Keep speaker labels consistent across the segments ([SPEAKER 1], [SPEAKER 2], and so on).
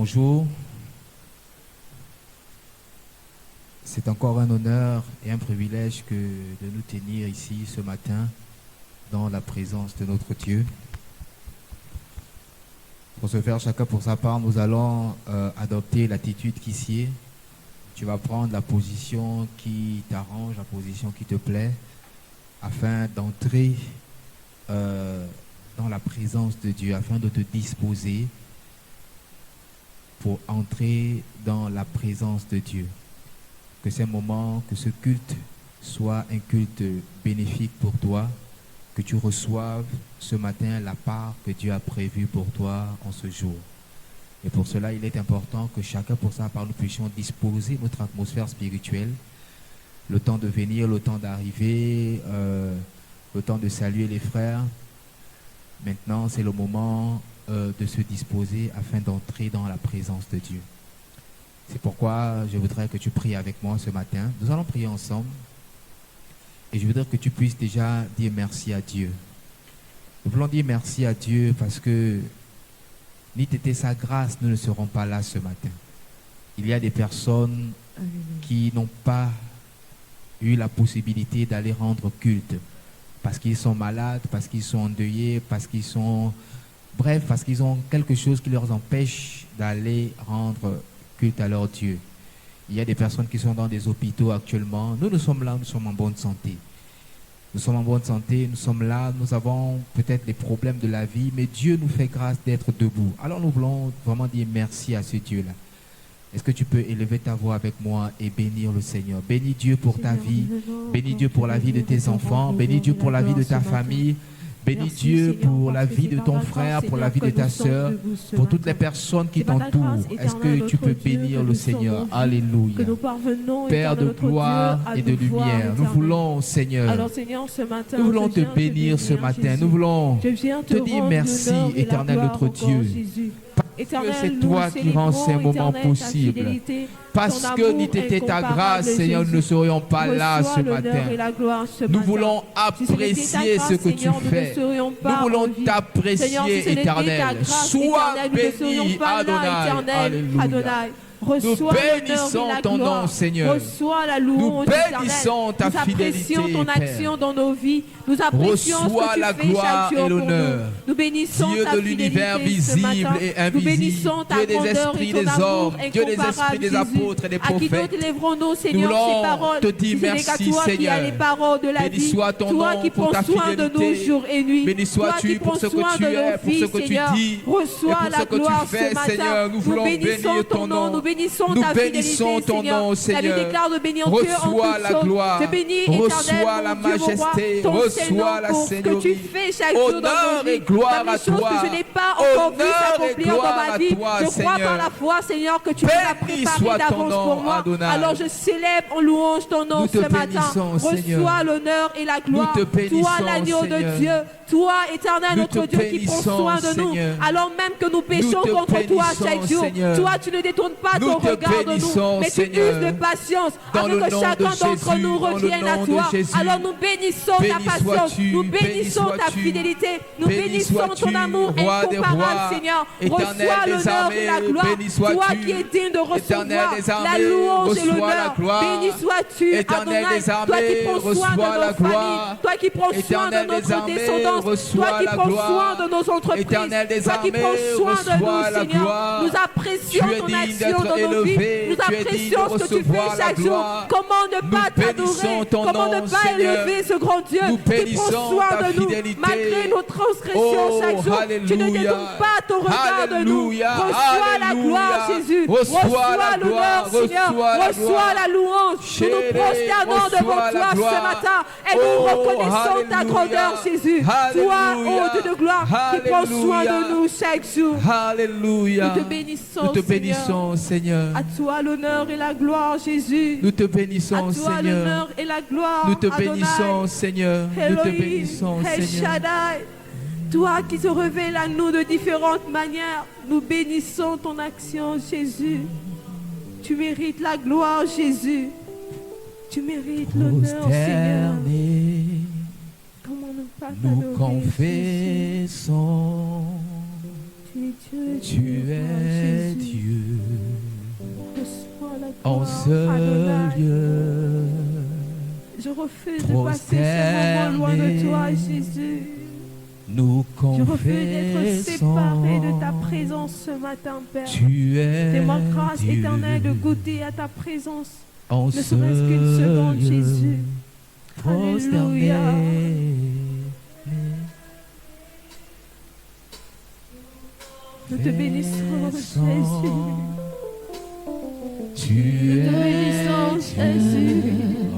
[SPEAKER 1] bonjour. C'est encore un honneur et un privilège que de nous tenir ici ce matin dans la présence de notre Dieu. Pour ce faire, chacun pour sa part, nous allons adopter l'attitude qui sied. Tu vas prendre la position qui t'arrange, la position qui te plaît, afin d'entrer dans la présence de Dieu, afin de te disposer pour entrer dans la présence de Dieu. Que ces moments, que ce culte soit un culte bénéfique pour toi, que tu reçoives ce matin la part que Dieu a prévue pour toi en ce jour. Et pour cela, il est important que chacun pour sa part, nous puissions disposer notre atmosphère spirituelle, le temps de venir, le temps d'arriver, le temps de saluer les frères. Maintenant, c'est le moment de se disposer afin d'entrer dans la présence de Dieu. C'est pourquoi je voudrais que tu pries avec moi ce matin. Nous allons prier ensemble. Et je voudrais que tu puisses déjà dire merci à Dieu. Nous voulons dire merci à Dieu parce que n'eût été sa grâce, nous ne serons pas là ce matin. Il y a des personnes qui n'ont pas eu la possibilité d'aller rendre culte parce qu'ils sont malades, parce qu'ils sont endeuillés, parce qu'ils sont... Bref, parce qu'ils ont quelque chose qui leur empêche d'aller rendre culte à leur Dieu. Il y a des personnes qui sont dans des hôpitaux actuellement. Nous sommes là, nous sommes en bonne santé. Nous sommes en bonne santé, nous sommes là, nous avons peut-être les problèmes de la vie, mais Dieu nous fait grâce d'être debout. Alors nous voulons vraiment dire merci à ce Dieu-là. Est-ce que tu peux élever ta voix avec moi et bénir le Seigneur? Bénis Dieu pour ta vie, bénis Dieu pour la vie de tes enfants, bénis Dieu pour la vie de ta famille. Bénis Dieu pour la vie de ton frère, pour la vie de ta sœur, pour toutes les personnes qui t'entourent. Est-ce que tu peux bénir le Seigneur? Alléluia. Père de gloire et de lumière, nous voulons, Seigneur, nous voulons te bénir ce matin. Nous voulons te dire merci, éternel notre Dieu. Parce que c'est toi qui rends ces moments possibles. Parce que n'eût été ta grâce, Seigneur, nous ne serions pas là ce matin. Nous voulons apprécier ce que tu fais. Nous voulons t'apprécier, éternel. Sois béni, Adonai. Alléluia. Nous bénissons ton nom, Seigneur.
[SPEAKER 2] Reçois la
[SPEAKER 1] Nous
[SPEAKER 2] louange
[SPEAKER 1] bénissons ta fidélité,
[SPEAKER 2] Nous apprécions ton action dans nos vies. Nous apprécions
[SPEAKER 1] reçois
[SPEAKER 2] ce que
[SPEAKER 1] la
[SPEAKER 2] tu fais
[SPEAKER 1] gloire
[SPEAKER 2] chaque jour
[SPEAKER 1] et
[SPEAKER 2] pour
[SPEAKER 1] l'honneur.
[SPEAKER 2] nous. Nous bénissons
[SPEAKER 1] Dieu
[SPEAKER 2] ta
[SPEAKER 1] de
[SPEAKER 2] fidélité
[SPEAKER 1] l'univers
[SPEAKER 2] ce
[SPEAKER 1] visible
[SPEAKER 2] matin.
[SPEAKER 1] et
[SPEAKER 2] Nous
[SPEAKER 1] invisible,
[SPEAKER 2] bénissons ta
[SPEAKER 1] Dieu des
[SPEAKER 2] grandeur
[SPEAKER 1] esprits
[SPEAKER 2] et
[SPEAKER 1] des
[SPEAKER 2] ton amour
[SPEAKER 1] hommes, Dieu des
[SPEAKER 2] incomparable,
[SPEAKER 1] esprits des
[SPEAKER 2] Jésus.
[SPEAKER 1] apôtres et des
[SPEAKER 2] À qui d'autre
[SPEAKER 1] prophètes.
[SPEAKER 2] élèverons-nous,
[SPEAKER 1] Nous
[SPEAKER 2] Seigneur, ces
[SPEAKER 1] voulons
[SPEAKER 2] paroles?
[SPEAKER 1] te dire
[SPEAKER 2] Si ce n'est
[SPEAKER 1] merci,
[SPEAKER 2] qu'à toi qui
[SPEAKER 1] Seigneur.
[SPEAKER 2] as les paroles de la
[SPEAKER 1] Béni
[SPEAKER 2] vie.
[SPEAKER 1] soit ton
[SPEAKER 2] Toi
[SPEAKER 1] nom
[SPEAKER 2] qui
[SPEAKER 1] pour
[SPEAKER 2] prends
[SPEAKER 1] ta
[SPEAKER 2] soin de nous
[SPEAKER 1] fidélité.
[SPEAKER 2] jour et nuit.
[SPEAKER 1] Béni
[SPEAKER 2] Toi
[SPEAKER 1] sois-tu
[SPEAKER 2] qui
[SPEAKER 1] pour
[SPEAKER 2] prends
[SPEAKER 1] ce que
[SPEAKER 2] soin
[SPEAKER 1] tu
[SPEAKER 2] de
[SPEAKER 1] es,
[SPEAKER 2] nos
[SPEAKER 1] pour
[SPEAKER 2] vies,
[SPEAKER 1] ce que tu
[SPEAKER 2] Seigneur.
[SPEAKER 1] dis,
[SPEAKER 2] Reçois
[SPEAKER 1] et pour
[SPEAKER 2] la
[SPEAKER 1] ce que tu
[SPEAKER 2] gloire
[SPEAKER 1] fais,
[SPEAKER 2] ce matin.
[SPEAKER 1] Seigneur. Nous voulons
[SPEAKER 2] bénissons
[SPEAKER 1] bénir
[SPEAKER 2] ton
[SPEAKER 1] ton
[SPEAKER 2] nom.
[SPEAKER 1] nom.
[SPEAKER 2] Nous bénissons
[SPEAKER 1] Nous
[SPEAKER 2] ta
[SPEAKER 1] bénissons
[SPEAKER 2] fidélité,
[SPEAKER 1] ton nom,
[SPEAKER 2] La
[SPEAKER 1] Seigneur.
[SPEAKER 2] Bible déclare de bénir Dieu en
[SPEAKER 1] Reçois
[SPEAKER 2] toutes
[SPEAKER 1] la
[SPEAKER 2] choses.
[SPEAKER 1] gloire.
[SPEAKER 2] Je bénis,
[SPEAKER 1] Reçois
[SPEAKER 2] éternel,
[SPEAKER 1] la
[SPEAKER 2] mon Dieu, mon roi,
[SPEAKER 1] majesté.
[SPEAKER 2] ton
[SPEAKER 1] Reçois
[SPEAKER 2] Seigneur
[SPEAKER 1] la
[SPEAKER 2] pour ce que tu
[SPEAKER 1] seigneurie.
[SPEAKER 2] fais chaque jour dans nos
[SPEAKER 1] Honneur et
[SPEAKER 2] vies.
[SPEAKER 1] gloire
[SPEAKER 2] La
[SPEAKER 1] à
[SPEAKER 2] chose
[SPEAKER 1] toi.
[SPEAKER 2] que je n'ai pas encore vu
[SPEAKER 1] Honneur et
[SPEAKER 2] s'accomplir dans
[SPEAKER 1] gloire
[SPEAKER 2] ma
[SPEAKER 1] à
[SPEAKER 2] vie.
[SPEAKER 1] toi,
[SPEAKER 2] Je crois
[SPEAKER 1] Seigneur.
[SPEAKER 2] par la foi, Seigneur, que tu
[SPEAKER 1] Béni
[SPEAKER 2] l'as préparé
[SPEAKER 1] soit ton
[SPEAKER 2] d'avance
[SPEAKER 1] nom,
[SPEAKER 2] pour moi.
[SPEAKER 1] Adonai.
[SPEAKER 2] Alors je célèbre en louange ton nom
[SPEAKER 1] Nous te
[SPEAKER 2] ce matin.
[SPEAKER 1] bénissons, Seigneur.
[SPEAKER 2] Reçois l'honneur et la gloire.
[SPEAKER 1] Nous te bénissons,
[SPEAKER 2] Toi, l'agneau de
[SPEAKER 1] Seigneur.
[SPEAKER 2] Dieu. Toi, éternel,
[SPEAKER 1] Nous
[SPEAKER 2] notre
[SPEAKER 1] te
[SPEAKER 2] Dieu qui prend
[SPEAKER 1] bénissons,
[SPEAKER 2] soin de nous.
[SPEAKER 1] Seigneur.
[SPEAKER 2] Alors même que nous péchons
[SPEAKER 1] Nous te
[SPEAKER 2] contre toi
[SPEAKER 1] bénissons,
[SPEAKER 2] chaque jour.
[SPEAKER 1] Seigneur.
[SPEAKER 2] Toi, tu ne détournes pas
[SPEAKER 1] Nous
[SPEAKER 2] ton
[SPEAKER 1] te
[SPEAKER 2] regard de
[SPEAKER 1] bénissons,
[SPEAKER 2] nous. Mais tu
[SPEAKER 1] Seigneur.
[SPEAKER 2] uses de patience
[SPEAKER 1] Dans
[SPEAKER 2] afin
[SPEAKER 1] le
[SPEAKER 2] que
[SPEAKER 1] nom
[SPEAKER 2] chacun
[SPEAKER 1] de
[SPEAKER 2] d'entre
[SPEAKER 1] Jésus,
[SPEAKER 2] nous
[SPEAKER 1] dans le
[SPEAKER 2] revienne
[SPEAKER 1] nom
[SPEAKER 2] à
[SPEAKER 1] de
[SPEAKER 2] toi.
[SPEAKER 1] Jésus.
[SPEAKER 2] Alors nous bénissons ta
[SPEAKER 1] Béni
[SPEAKER 2] patience.
[SPEAKER 1] sois-tu,
[SPEAKER 2] Nous
[SPEAKER 1] béni
[SPEAKER 2] bénissons ta
[SPEAKER 1] sois-tu.
[SPEAKER 2] fidélité. Nous
[SPEAKER 1] Béni
[SPEAKER 2] bénissons
[SPEAKER 1] sois-tu,
[SPEAKER 2] ton amour
[SPEAKER 1] roi des rois,
[SPEAKER 2] incomparable, Seigneur.
[SPEAKER 1] éternel
[SPEAKER 2] Reçois
[SPEAKER 1] des
[SPEAKER 2] l'honneur et la
[SPEAKER 1] armées,
[SPEAKER 2] gloire.
[SPEAKER 1] béni sois-tu.
[SPEAKER 2] Toi qui es digne de
[SPEAKER 1] Éternel
[SPEAKER 2] recevoir
[SPEAKER 1] des armées,
[SPEAKER 2] la louange et
[SPEAKER 1] reçois la
[SPEAKER 2] l'honneur.
[SPEAKER 1] gloire.
[SPEAKER 2] Béni sois-tu,
[SPEAKER 1] Éternel
[SPEAKER 2] Adonai.
[SPEAKER 1] des armées,
[SPEAKER 2] Toi qui prends soin de
[SPEAKER 1] reçois la
[SPEAKER 2] nos familles.
[SPEAKER 1] gloire.
[SPEAKER 2] Toi qui prends soin
[SPEAKER 1] Éternel
[SPEAKER 2] de
[SPEAKER 1] des
[SPEAKER 2] notre
[SPEAKER 1] armées,
[SPEAKER 2] descendance.
[SPEAKER 1] reçois
[SPEAKER 2] Toi qui
[SPEAKER 1] la
[SPEAKER 2] prends
[SPEAKER 1] gloire.
[SPEAKER 2] soin de nos entreprises.
[SPEAKER 1] Éternel des
[SPEAKER 2] Toi qui
[SPEAKER 1] armées,
[SPEAKER 2] prends soin de
[SPEAKER 1] reçois
[SPEAKER 2] nous,
[SPEAKER 1] la
[SPEAKER 2] Seigneur.
[SPEAKER 1] gloire.
[SPEAKER 2] Nous apprécions
[SPEAKER 1] Tu es
[SPEAKER 2] ton
[SPEAKER 1] digne
[SPEAKER 2] action
[SPEAKER 1] d'être
[SPEAKER 2] dans nos vies.
[SPEAKER 1] élevé.
[SPEAKER 2] Nous
[SPEAKER 1] Tu es digne
[SPEAKER 2] apprécions
[SPEAKER 1] de
[SPEAKER 2] ce que tu
[SPEAKER 1] recevoir
[SPEAKER 2] fais
[SPEAKER 1] la
[SPEAKER 2] chaque jour.
[SPEAKER 1] gloire.
[SPEAKER 2] Comment ne pas
[SPEAKER 1] Nous bénissons
[SPEAKER 2] t'adorer?
[SPEAKER 1] ton
[SPEAKER 2] Comment
[SPEAKER 1] nom,
[SPEAKER 2] ne pas
[SPEAKER 1] Seigneur.
[SPEAKER 2] élever ce grand Dieu
[SPEAKER 1] Nous
[SPEAKER 2] qui prend
[SPEAKER 1] bénissons
[SPEAKER 2] soin
[SPEAKER 1] ta
[SPEAKER 2] de nous
[SPEAKER 1] fidélité.
[SPEAKER 2] malgré nos transgressions
[SPEAKER 1] Oh,
[SPEAKER 2] chaque jour? Tu ne
[SPEAKER 1] alléluia.
[SPEAKER 2] détournes pas ton regard de nous.
[SPEAKER 1] Alléluia.
[SPEAKER 2] Reçois la
[SPEAKER 1] Alléluia.
[SPEAKER 2] gloire, Jésus.
[SPEAKER 1] Reçois la
[SPEAKER 2] l'honneur,
[SPEAKER 1] gloire.
[SPEAKER 2] Seigneur.
[SPEAKER 1] Reçois la
[SPEAKER 2] Reçois
[SPEAKER 1] gloire.
[SPEAKER 2] la louange. Nous
[SPEAKER 1] Chérie,
[SPEAKER 2] nous prosternons devant
[SPEAKER 1] reçois la
[SPEAKER 2] toi
[SPEAKER 1] gloire.
[SPEAKER 2] ce matin et nous
[SPEAKER 1] Oh,
[SPEAKER 2] reconnaissons ta
[SPEAKER 1] alléluia.
[SPEAKER 2] grandeur, Jésus. Toi,
[SPEAKER 1] Alléluia.
[SPEAKER 2] ô Dieu de gloire, qui prends soin
[SPEAKER 1] Alléluia.
[SPEAKER 2] de nous chaque jour.
[SPEAKER 1] Alléluia.
[SPEAKER 2] Nous te bénissons,
[SPEAKER 1] Nous te
[SPEAKER 2] Seigneur.
[SPEAKER 1] bénissons, Seigneur.
[SPEAKER 2] À toi l'honneur et la gloire, Jésus.
[SPEAKER 1] Nous te
[SPEAKER 2] À
[SPEAKER 1] bénissons,
[SPEAKER 2] toi
[SPEAKER 1] Seigneur.
[SPEAKER 2] l'honneur et la gloire,
[SPEAKER 1] Nous te
[SPEAKER 2] Adonai.
[SPEAKER 1] bénissons, Seigneur. Nous te
[SPEAKER 2] Elohim,
[SPEAKER 1] bénissons,
[SPEAKER 2] El
[SPEAKER 1] Seigneur.
[SPEAKER 2] Shaddai, toi qui te révèles à nous de différentes manières, nous bénissons ton action, Jésus. Tu mérites la gloire, Jésus. Tu mérites l'honneur, Seigneur.
[SPEAKER 1] Prosternés,
[SPEAKER 2] Comment ne pas
[SPEAKER 1] nous
[SPEAKER 2] t'adorer, Jésus?
[SPEAKER 1] confessons
[SPEAKER 2] Tu es Dieu.
[SPEAKER 1] Tu es Dieu
[SPEAKER 2] Reçois la
[SPEAKER 1] en
[SPEAKER 2] gloire,
[SPEAKER 1] ce
[SPEAKER 2] Adonai.
[SPEAKER 1] lieu.
[SPEAKER 2] Je refuse de passer ce moment loin de toi, Jésus.
[SPEAKER 1] Nous
[SPEAKER 2] Je refuse d'être séparé de ta
[SPEAKER 1] confessons,
[SPEAKER 2] présence ce matin, Père.
[SPEAKER 1] tu es
[SPEAKER 2] Fais-moi grâce
[SPEAKER 1] Dieu
[SPEAKER 2] éternelle de goûter à ta présence.
[SPEAKER 1] en
[SPEAKER 2] Ne
[SPEAKER 1] ce
[SPEAKER 2] serait-ce qu'une seconde,
[SPEAKER 1] lieu.
[SPEAKER 2] Jésus.
[SPEAKER 1] Prosterné.
[SPEAKER 2] Alléluia. Nous te bénissons, Jésus.
[SPEAKER 1] Tu
[SPEAKER 2] Nous te
[SPEAKER 1] es
[SPEAKER 2] bénissons, Jésus.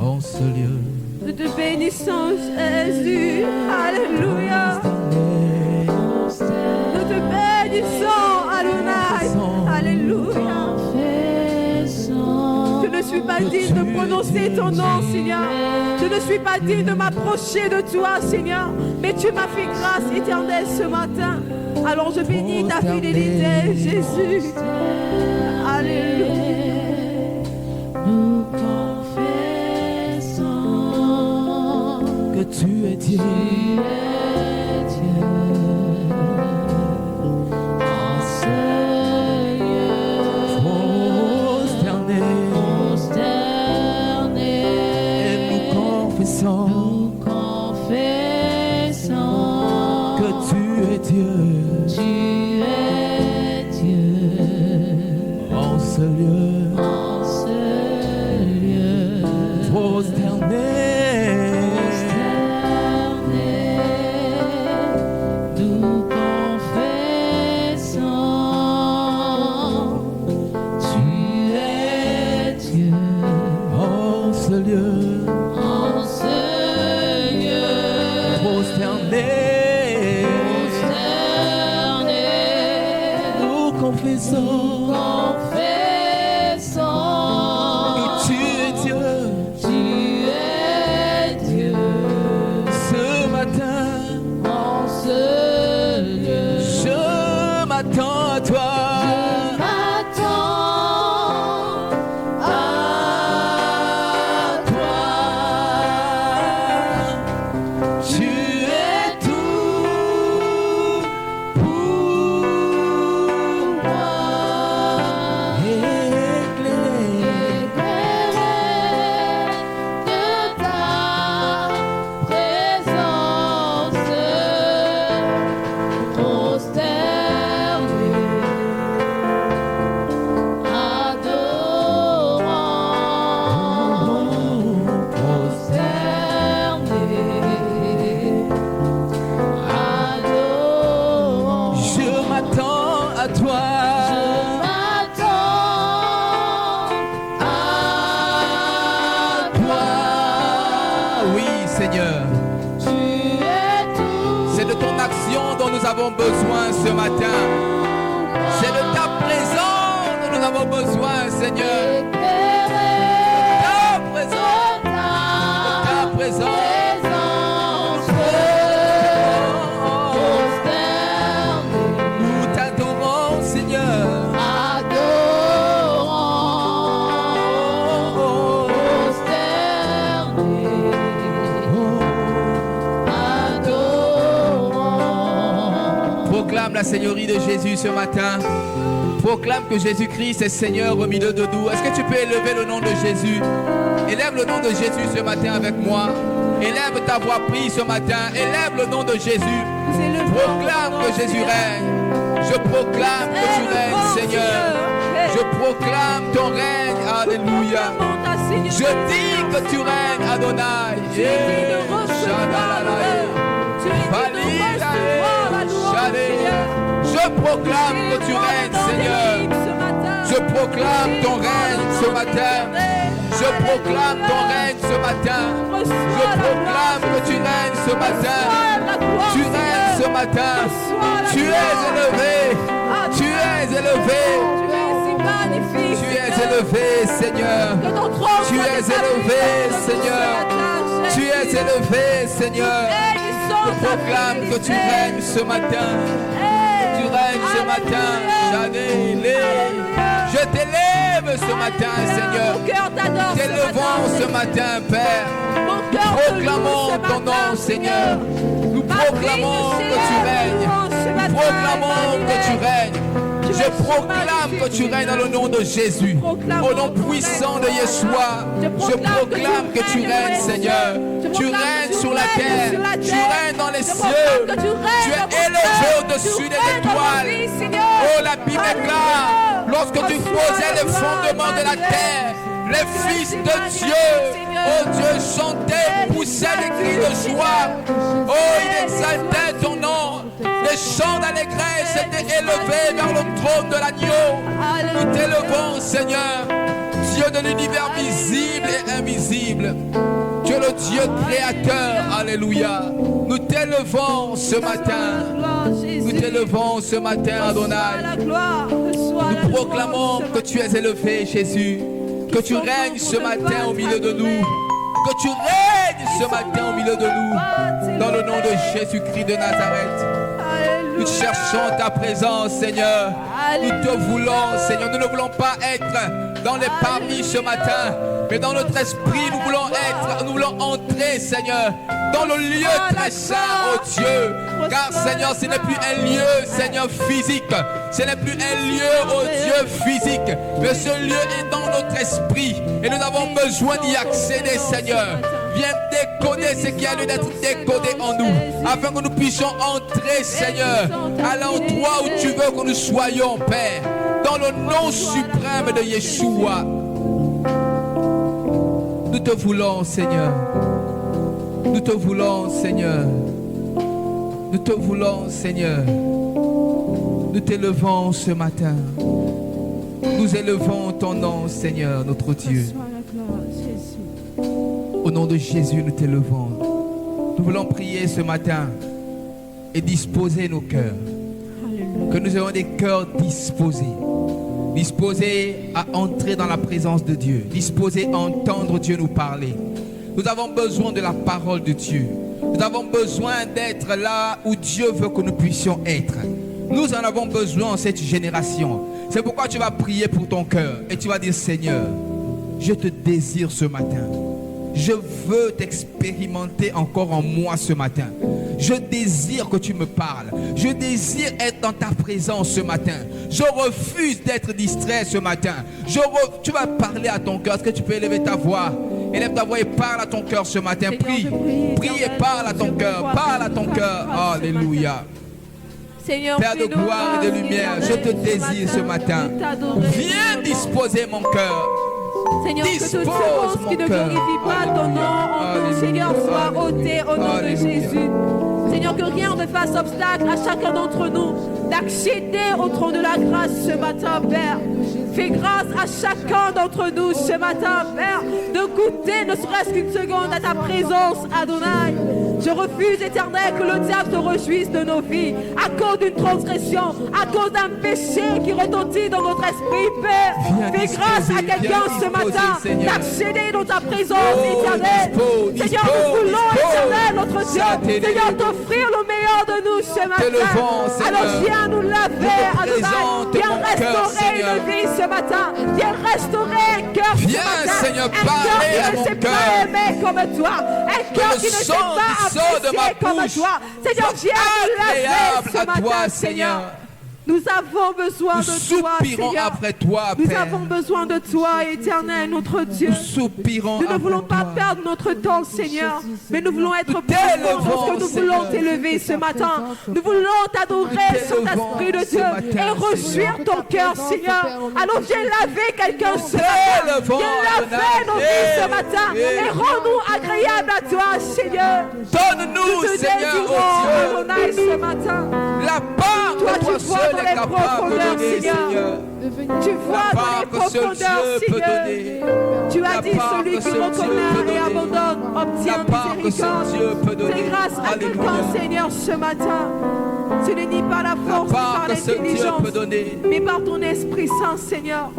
[SPEAKER 1] en ce lieu.
[SPEAKER 2] Nous te bénissons, Jésus. Alléluia. Nous te bénissons, Adonai. Alléluia. Je ne suis pas digne de prononcer ton nom, Seigneur. Je ne suis pas digne de m'approcher de toi, Seigneur. Mais tu m'as fait grâce éternelle ce matin. Alors je bénis ta fidélité, Jésus. Alléluia.
[SPEAKER 3] Nous confessons
[SPEAKER 1] Que tu es Dieu.
[SPEAKER 3] Tu es Dieu en ce lieu
[SPEAKER 1] Prosterné.
[SPEAKER 3] consterné.
[SPEAKER 1] Et nous confessons
[SPEAKER 3] Nous confessons
[SPEAKER 1] que tu es Dieu
[SPEAKER 3] Tu es Dieu
[SPEAKER 1] en ce lieu.
[SPEAKER 3] en ce lieu
[SPEAKER 1] Prosterné.
[SPEAKER 3] Nous confessons, tu es Dieu
[SPEAKER 1] En ce lieu.
[SPEAKER 3] en ce lieu
[SPEAKER 1] Prosterné.
[SPEAKER 3] consterné.
[SPEAKER 1] Nous confessons
[SPEAKER 3] Confessons,
[SPEAKER 1] que tu es Dieu
[SPEAKER 3] tu es Dieu
[SPEAKER 1] ce matin.
[SPEAKER 3] en ce lieu.
[SPEAKER 1] Je m'attends à toi.
[SPEAKER 3] M'attends à toi.
[SPEAKER 1] Tu es tout pour
[SPEAKER 3] Moi,
[SPEAKER 1] éclairer.
[SPEAKER 3] éclairé de ta présence, prosterné, adorant, prosterné, adorant.
[SPEAKER 1] Je m'attends à toi.
[SPEAKER 3] Je m'attends à toi.
[SPEAKER 1] Oui, Seigneur.
[SPEAKER 3] Tu es tout.
[SPEAKER 1] C'est de ton action dont nous avons besoin ce matin. C'est de ta présence dont nous avons besoin, Seigneur. Ta présence. Ta présence. Nous t'adorons, Seigneur. Proclame la Seigneurie de Jésus ce matin. Proclame que Jésus-Christ est Seigneur au milieu de nous. Est-ce que tu peux élever le nom de Jésus? Élève le nom de Jésus ce matin avec moi. Élève ta voix, prie ce matin. Élève le nom de Jésus. Proclame que Jésus règne. Je proclame que tu règnes, Seigneur. Je proclame ton règne. Alléluia. Je dis que tu règnes, Adonai. Je proclame que tu règnes, Seigneur. Je proclame ton règne ce matin. Je proclame ton règne ce matin. Je proclame que tu règnes ce matin. Tu règnes ce matin. Tu es élevé. Tu es élevé. Tu es élevé, Seigneur. Tu es élevé, Seigneur. Tu es élevé, Seigneur. Je proclame que tu règnes ce matin. Tu règnes ce matin. Je t'élève ce matin, Seigneur. T'élevons ce matin, Père. Proclamons ton nom, Seigneur. Nous proclamons que tu règnes. Nous proclamons que tu règnes. Je proclame que tu règnes dans le nom de Jésus. Au nom puissant de Yeshua, je proclame que tu règnes, Seigneur. Tu règnes sur la terre. Tu règnes dans les cieux. Tu es élevé au-dessus des étoiles. Oh, la Bible déclare, lorsque tu posais les fondements de la terre, les fils de Dieu, oh Dieu, chantaient, poussaient des cris de joie. Oh, ils exaltaient ton nom. Les chants d'allégresse étaient élevés vers le trône de l'agneau. Nous t'élevons, Seigneur, Dieu de l'univers visible et invisible. Tu es le Dieu créateur. Alléluia. Nous t'élevons ce matin. Nous t'élevons ce matin, Adonai. Nous proclamons que tu es élevé, Jésus. Que tu règnes ce matin au milieu de nous. Que tu règnes ce matin au milieu de nous. Dans le nom de Jésus-Christ de Nazareth. Nous cherchons ta présence, Seigneur. Nous te voulons, Seigneur. Nous ne voulons pas être dans les parvis ce matin, mais dans notre esprit, nous voulons entrer, Seigneur, dans le lieu très saint, oh Dieu. Car, Seigneur, ce n'est plus un lieu, Seigneur, physique. Ce n'est plus un lieu, oh Dieu, physique. Mais ce lieu est dans notre esprit. Et nous avons besoin d'y accéder, Seigneur. Viens décoder ce qui a lieu d'être décodé en nous, afin que nous puissions entrer, Seigneur, à l'endroit où tu veux que nous soyons, Père, dans le nom suprême de Yeshua. Nous te voulons, Seigneur. Nous te voulons, Seigneur. Nous te voulons, Seigneur. Nous t'élevons ce matin. Nous élevons ton nom, Seigneur, notre Dieu. Au nom de Jésus, nous t'élevons. Nous voulons prier ce matin et disposer nos cœurs. Que nous ayons des cœurs disposés. Disposés à entrer dans la présence de Dieu. Disposés à entendre Dieu nous parler. Nous avons besoin de la parole de Dieu. Nous avons besoin d'être là où Dieu veut que nous puissions être. Nous en avons besoin en cette génération. C'est pourquoi tu vas prier pour ton cœur. Et tu vas dire, Seigneur, je te désire ce matin. Je veux t'expérimenter encore en moi ce matin. Je désire que tu me parles. Je désire être dans ta présence ce matin. Je refuse d'être distrait ce matin. Tu vas parler à ton cœur. Est-ce que tu peux élever ta voix? Élève ta voix et parle à ton cœur ce matin. Prie. Prie et parle à ton cœur. Parle à ton cœur. Alléluia.
[SPEAKER 2] Seigneur,
[SPEAKER 1] Père de gloire et de lumière, je te désire ce matin. Viens disposer mon cœur.
[SPEAKER 2] Seigneur, que toute semence qui ne glorifie pas ton nom en nous, Seigneur, soit ôtée au nom de Jésus. Seigneur, que rien ne fasse obstacle à chacun d'entre nous d'accéder au trône de la grâce ce matin, Père. Fais grâce à chacun d'entre nous ce matin, Père, de goûter ne serait-ce qu'une seconde à ta présence, Adonai. Je refuse, Éternel, que le diable se réjouisse de nos vies à cause d'une transgression, à cause d'un péché qui retentit dans notre esprit, Père. Fais grâce à quelqu'un ce matin d'accéder dans ta présence, Éternel. Seigneur, nous voulons, Éternel, notre Dieu, Seigneur, t'offrir le meilleur de nous ce matin. Alors viens nous laver, Adonai. Viens restaurer une vie ce matin. Viens restaurer un cœur ce matin.
[SPEAKER 1] Seigneur,
[SPEAKER 2] un cœur qui ne s'est pas aimé comme toi. Un cœur qui ne s'est pas apprécié comme toi. Seigneur, viens nous laver ce matin, Seigneur. Nous avons besoin de toi, Seigneur.
[SPEAKER 1] Après toi,
[SPEAKER 2] nous
[SPEAKER 1] Père.
[SPEAKER 2] avons besoin de toi, Éternel, notre Dieu.
[SPEAKER 1] Nous soupirons.
[SPEAKER 2] Nous ne voulons pas
[SPEAKER 1] toi.
[SPEAKER 2] perdre notre temps, Seigneur, mais nous voulons être présents parce que nous voulons t'élever ce matin. Nous voulons t'adorer, Saint-Esprit de Dieu, et réjouir ton cœur, Seigneur. Alors viens laver quelqu'un ce matin. Viens laver nos vies ce matin et rends-nous agréables à toi, Seigneur.
[SPEAKER 1] Donne-nous, Seigneur, oh Dieu,
[SPEAKER 2] Adonai, ce matin.
[SPEAKER 1] la part
[SPEAKER 2] Toi,
[SPEAKER 1] que toi
[SPEAKER 2] tu vois
[SPEAKER 1] seul
[SPEAKER 2] dans
[SPEAKER 1] es
[SPEAKER 2] les
[SPEAKER 1] capable de
[SPEAKER 2] profondeurs,
[SPEAKER 1] donner,
[SPEAKER 2] Seigneur.
[SPEAKER 1] Seigneur.
[SPEAKER 2] Tu vois
[SPEAKER 1] La
[SPEAKER 2] dans
[SPEAKER 1] part
[SPEAKER 2] les
[SPEAKER 1] que seul
[SPEAKER 2] profondeurs,
[SPEAKER 1] Dieu peut
[SPEAKER 2] Seigneur.
[SPEAKER 1] donner.
[SPEAKER 2] Tu as
[SPEAKER 1] La
[SPEAKER 2] dit
[SPEAKER 1] part
[SPEAKER 2] celui
[SPEAKER 1] que
[SPEAKER 2] qui
[SPEAKER 1] seul Dieu
[SPEAKER 2] reconnaît
[SPEAKER 1] peut
[SPEAKER 2] et
[SPEAKER 1] donner.
[SPEAKER 2] abandonne obtient
[SPEAKER 1] La part que seul Dieu peut
[SPEAKER 2] miséricorde.
[SPEAKER 1] donner.
[SPEAKER 2] C'est grâce à quelqu'un,
[SPEAKER 1] Alléluia.
[SPEAKER 2] Seigneur, ce matin. Ce n'est ni par la
[SPEAKER 1] La
[SPEAKER 2] force, ni
[SPEAKER 1] part
[SPEAKER 2] par
[SPEAKER 1] que seul Dieu
[SPEAKER 2] l'intelligence,
[SPEAKER 1] peut donner.
[SPEAKER 2] mais par ton Esprit Saint, Seigneur.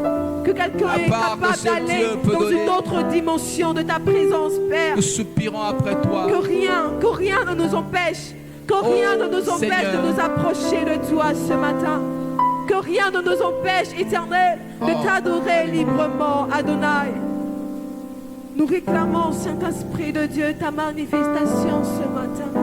[SPEAKER 2] Que quelqu'un
[SPEAKER 1] La
[SPEAKER 2] est
[SPEAKER 1] part que
[SPEAKER 2] capable
[SPEAKER 1] seul
[SPEAKER 2] d'aller
[SPEAKER 1] Dieu peut
[SPEAKER 2] dans
[SPEAKER 1] donner.
[SPEAKER 2] une autre dimension de ta présence, Père.
[SPEAKER 1] Nous soupirons après toi.
[SPEAKER 2] Que rien ne nous empêche, que rien ne nous empêche
[SPEAKER 1] Seigneur.
[SPEAKER 2] de nous approcher de toi ce matin. Que rien ne nous empêche, Éternel, de t'adorer librement, Adonai. Nous réclamons, Saint-Esprit de Dieu, ta manifestation ce matin.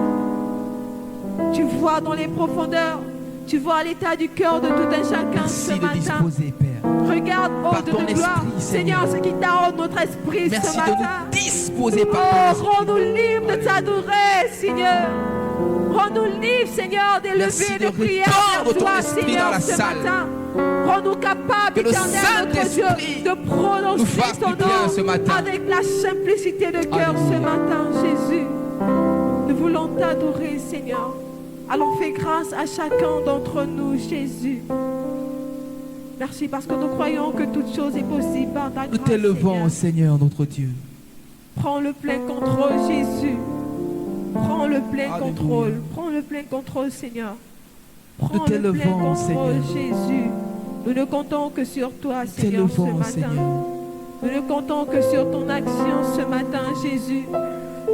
[SPEAKER 2] Tu vois dans les profondeurs, Tu vois l'état du cœur de tout un chacun ce
[SPEAKER 1] Merci de
[SPEAKER 2] matin.
[SPEAKER 1] disposer, Père.
[SPEAKER 2] Regarde, oh
[SPEAKER 1] Par
[SPEAKER 2] de
[SPEAKER 1] ton
[SPEAKER 2] gloire,
[SPEAKER 1] esprit,
[SPEAKER 2] Seigneur,
[SPEAKER 1] Seigneur.
[SPEAKER 2] ce qui t'arrête notre esprit
[SPEAKER 1] Merci
[SPEAKER 2] ce
[SPEAKER 1] de
[SPEAKER 2] matin.
[SPEAKER 1] nous disposer par ton
[SPEAKER 2] Oh,
[SPEAKER 1] esprit.
[SPEAKER 2] rends-nous libres de t'adorer, Seigneur. Rends-nous libres, Seigneur,
[SPEAKER 1] Merci
[SPEAKER 2] d'élever
[SPEAKER 1] de
[SPEAKER 2] nos prières
[SPEAKER 1] répandre
[SPEAKER 2] vers
[SPEAKER 1] ton
[SPEAKER 2] toi,
[SPEAKER 1] esprit
[SPEAKER 2] Seigneur,
[SPEAKER 1] dans la
[SPEAKER 2] ce
[SPEAKER 1] salle.
[SPEAKER 2] matin. Rends-nous capables,
[SPEAKER 1] Que le
[SPEAKER 2] éternel, notre Dieu,
[SPEAKER 1] Saint-Esprit
[SPEAKER 2] de
[SPEAKER 1] nous
[SPEAKER 2] prononcer
[SPEAKER 1] fasse
[SPEAKER 2] ton
[SPEAKER 1] du bien ce
[SPEAKER 2] nom
[SPEAKER 1] matin.
[SPEAKER 2] avec la simplicité de cœur ce
[SPEAKER 1] Alléluia.
[SPEAKER 2] matin, Jésus. Nous voulons t'adorer, Seigneur. Alors fais grâce à chacun d'entre nous, Jésus. Merci parce que nous croyons que toute chose est possible par ta
[SPEAKER 1] Nous
[SPEAKER 2] grâce,
[SPEAKER 1] t'élevons,
[SPEAKER 2] Seigneur.
[SPEAKER 1] Seigneur, notre Dieu.
[SPEAKER 2] Prends le plein contrôle, Jésus. Prends le plein
[SPEAKER 1] Alléluia.
[SPEAKER 2] contrôle. Prends le plein contrôle, Seigneur. Prends
[SPEAKER 1] Nous
[SPEAKER 2] le plein
[SPEAKER 1] t'élevons,
[SPEAKER 2] contrôle,
[SPEAKER 1] Seigneur.
[SPEAKER 2] Jésus. Nous ne comptons que sur toi,
[SPEAKER 1] Nous
[SPEAKER 2] Seigneur, ce
[SPEAKER 1] t'élevons,
[SPEAKER 2] matin.
[SPEAKER 1] Seigneur.
[SPEAKER 2] Nous ne comptons que sur ton action ce matin, Jésus.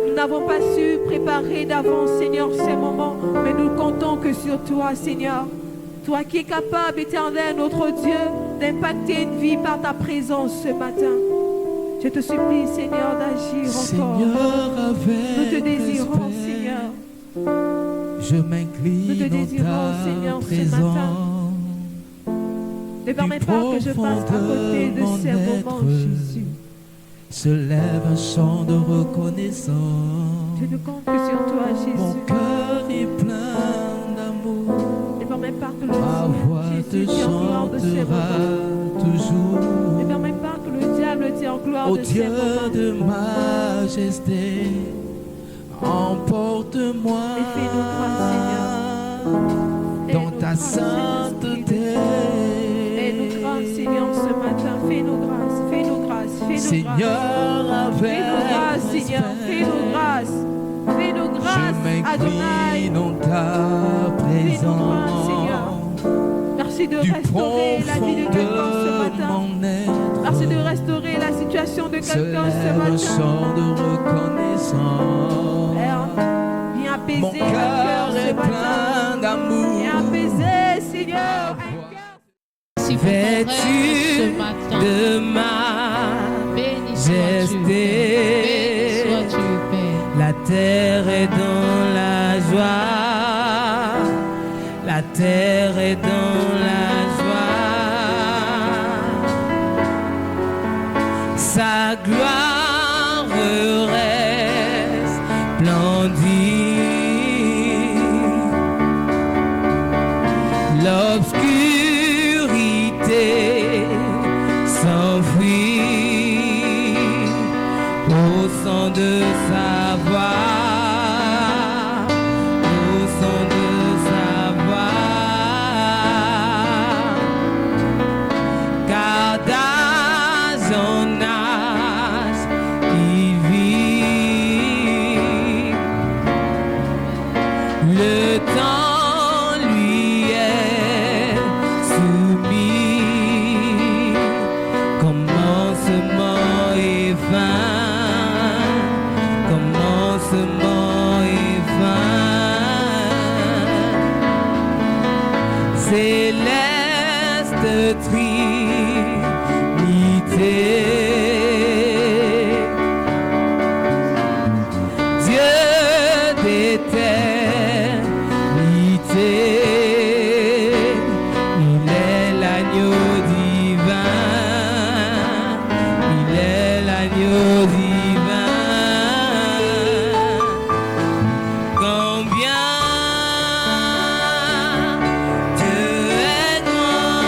[SPEAKER 2] Nous n'avons pas su préparer d'avance, Seigneur, ces moments, mais nous comptons que sur toi, Seigneur. Toi qui es capable, éternel, notre Dieu, d'impacter une vie par ta présence ce matin. Je te supplie, Seigneur, d'agir encore.
[SPEAKER 1] Seigneur,
[SPEAKER 2] Nous te
[SPEAKER 1] avec
[SPEAKER 2] désirons,
[SPEAKER 1] respect,
[SPEAKER 2] Seigneur.
[SPEAKER 1] je
[SPEAKER 2] Nous te
[SPEAKER 1] m'incline
[SPEAKER 2] désirons,
[SPEAKER 1] en
[SPEAKER 2] Seigneur,
[SPEAKER 1] ta
[SPEAKER 2] ce matin.
[SPEAKER 1] présence.
[SPEAKER 2] Ne permets pas que je passe à côté de
[SPEAKER 1] profond de
[SPEAKER 2] ces
[SPEAKER 1] mon
[SPEAKER 2] moments,
[SPEAKER 1] être,
[SPEAKER 2] Jésus.
[SPEAKER 1] Se lève un chant de reconnaissance.
[SPEAKER 2] Je ne compte que sur toi,
[SPEAKER 1] Mon
[SPEAKER 2] Jésus.
[SPEAKER 1] cœur est plein d'amour.
[SPEAKER 2] Ne permets pas que le
[SPEAKER 1] Ma voix te
[SPEAKER 2] Jésus tire gloire de ces
[SPEAKER 1] chantera
[SPEAKER 2] moments. Ne
[SPEAKER 1] toujours.
[SPEAKER 2] permets pas que le diable tire gloire
[SPEAKER 1] Ô
[SPEAKER 2] de ces
[SPEAKER 1] Dieu
[SPEAKER 2] moments.
[SPEAKER 1] de majesté, emporte-moi
[SPEAKER 2] Et fais-nous grâce, Seigneur.
[SPEAKER 1] dans
[SPEAKER 2] Fais-nous
[SPEAKER 1] ta
[SPEAKER 2] grâce, Saint-Esprit de
[SPEAKER 1] sainteté.
[SPEAKER 2] Fais-nous grâce, Seigneur, ce matin. Fais-nous grâce, fais-nous grâce, fais-nous grâce.
[SPEAKER 1] Seigneur, avec
[SPEAKER 2] Fais-nous grâce, Seigneur, fais-nous grâce. Fais-nous
[SPEAKER 1] je
[SPEAKER 2] grâce, Adonai.
[SPEAKER 1] m'incline en ta
[SPEAKER 2] Fais-nous grâce, Seigneur.
[SPEAKER 1] présence.
[SPEAKER 2] Merci de
[SPEAKER 1] Du
[SPEAKER 2] restaurer la vie de
[SPEAKER 1] profond
[SPEAKER 2] quelqu'un ce
[SPEAKER 1] de
[SPEAKER 2] matin.
[SPEAKER 1] mon être,
[SPEAKER 2] Merci de restaurer la situation de
[SPEAKER 1] se
[SPEAKER 2] quelqu'un ce
[SPEAKER 1] lève un
[SPEAKER 2] matin.
[SPEAKER 1] chant de reconnaissance.
[SPEAKER 2] Père, viens
[SPEAKER 1] Mon
[SPEAKER 2] apaiser un
[SPEAKER 1] cœur
[SPEAKER 2] cœur ce
[SPEAKER 1] est
[SPEAKER 2] matin.
[SPEAKER 1] plein d'amour.
[SPEAKER 2] Viens apaiser, Seigneur, un cœur.
[SPEAKER 3] Merci pour ton règne
[SPEAKER 4] Vêtu
[SPEAKER 3] ce matin.
[SPEAKER 4] de
[SPEAKER 3] Béni sois-tu, Père. Béni
[SPEAKER 4] majesté,
[SPEAKER 3] sois-tu, Père.
[SPEAKER 4] la terre est dans la joie, la terre est dans la joie. Sa gloire reste splendide. L'obscurité s'enfuit au son de sa voix, au son de sa voix. Car d'âge en âge il vit. Le temps lui est soumis, commencement et fin, commencement et fin. Céleste Trinité, Dieu d'éternité, il est l'agneau divin, il est l'agneau divin. Combien Dieu est grand,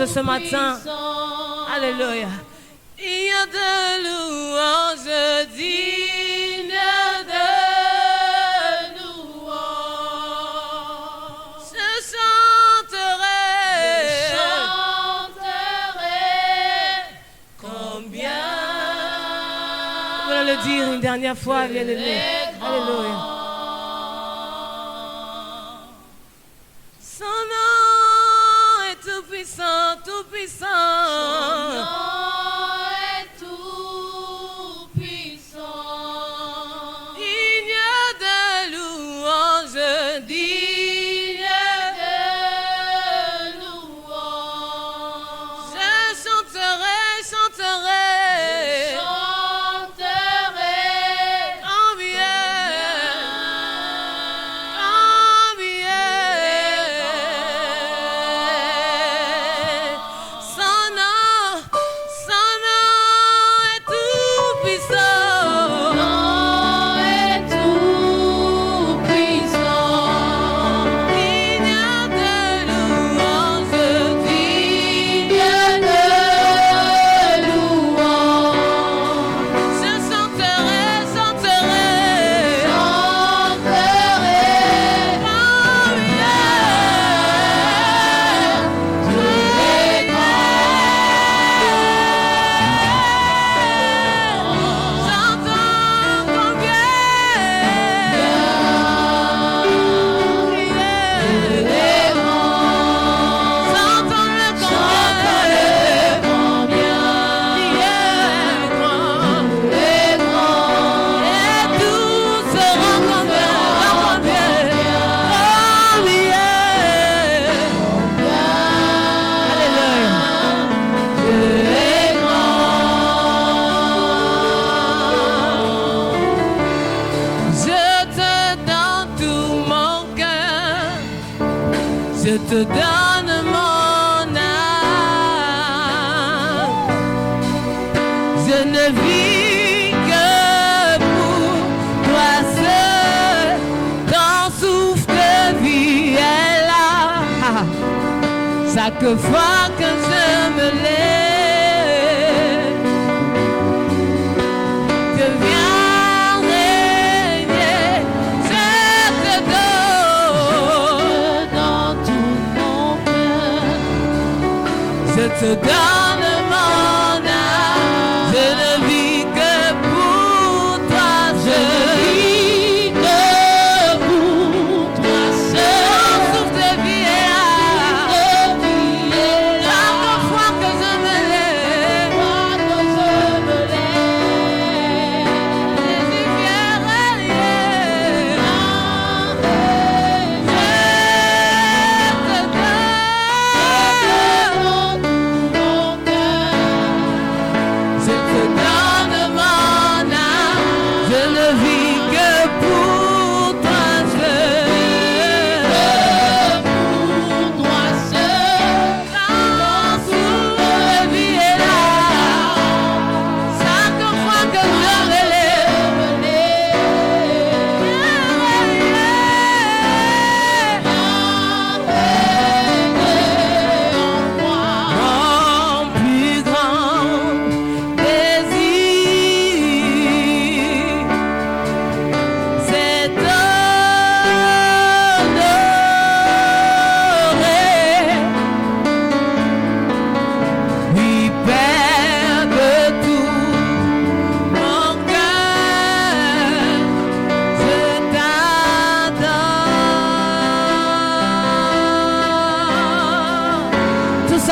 [SPEAKER 4] Ce matin, alléluia. Il y a de louanges dignes de louanges. Je chanterai combien. Voilà le dire une dernière fois, bien-aimé. Alléluia. Tout puissant. Son nom est tout puissant. Digne de louange, digne de louange. Je chanterai. je te donne mon âme. Je ne vis que pour toi seul. Ton souffle de vie est là. Chaque fois que je me lève, je viens régner. Je te donne dans tout mon cœur. Je te donne mon âme. Je ne vis que pour toi seul. Je vis que pour toi seul. Ton souffle de vie est là. Chaque fois que je me lève, je viens régner. Je te donne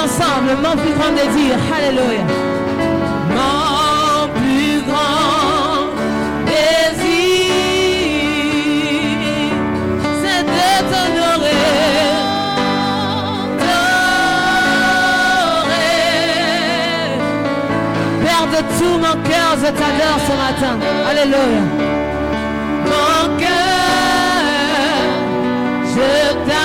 [SPEAKER 4] ensemble, mon plus grand désir. Alléluia. Mon plus grand désir, c'est de t'honorer, Père de tout mon cœur, je t'adore ce matin. Alléluia. Mon cœur, je t'adore.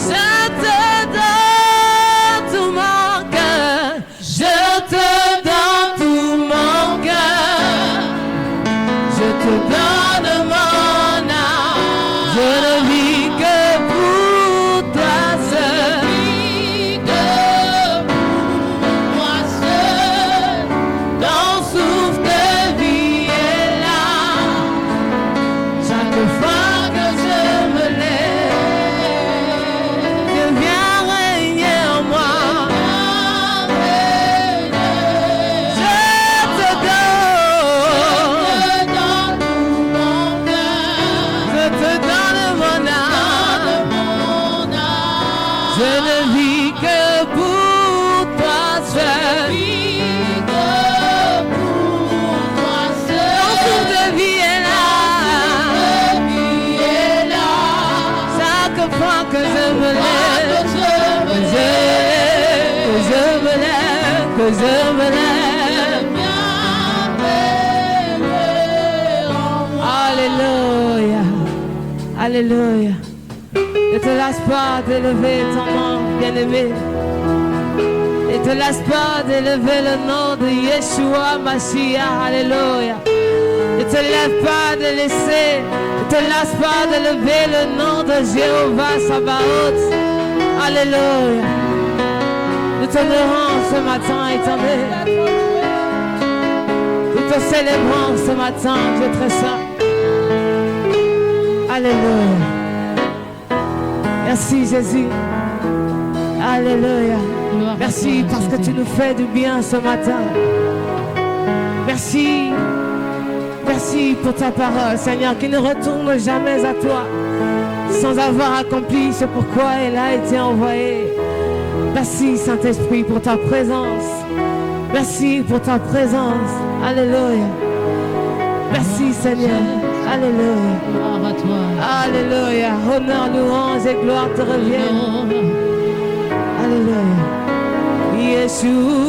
[SPEAKER 4] Je te donne tout mon cœur. Je te donne tout mon cœur. Je te donne mon âme. Je ne vis que pour toi seul. Ton souffle de vie est là. Chaque fois que je me lève, tu viens régner en moi. Je te donne tout mon cœur. Je te donne mon âme. Je ne vis que pour toi seul. Ton souffle de vie est là. Chaque fois que je me lève, que je me lève. Alléluia. Alléluia. Ne te lasse pas d'élever ton nom, bien-aimé. Ne te lasse pas d'élever le nom de Yeshua Mashiach. Alléluia. Ne te lève pas de laisser, ne te lasse pas de lever le nom de Jéhovah Sabaoth. Alléluia. Nous t'honorons ce matin, éternel. Nous te célébrons ce matin, Dieu très saint. Alléluia. Merci Jésus. Alléluia. Merci parce que tu nous fais du bien ce matin. Merci. Merci pour ta parole, Seigneur, qui ne retourne jamais à toi sans avoir accompli ce pourquoi elle a été envoyée. Merci, Saint-Esprit, pour ta présence. Merci pour ta présence. Alléluia. Merci, Seigneur. Alléluia.
[SPEAKER 3] Gloire à toi.
[SPEAKER 4] Alléluia. Honneur, louange et gloire te reviennent. Alléluia. Yeshua.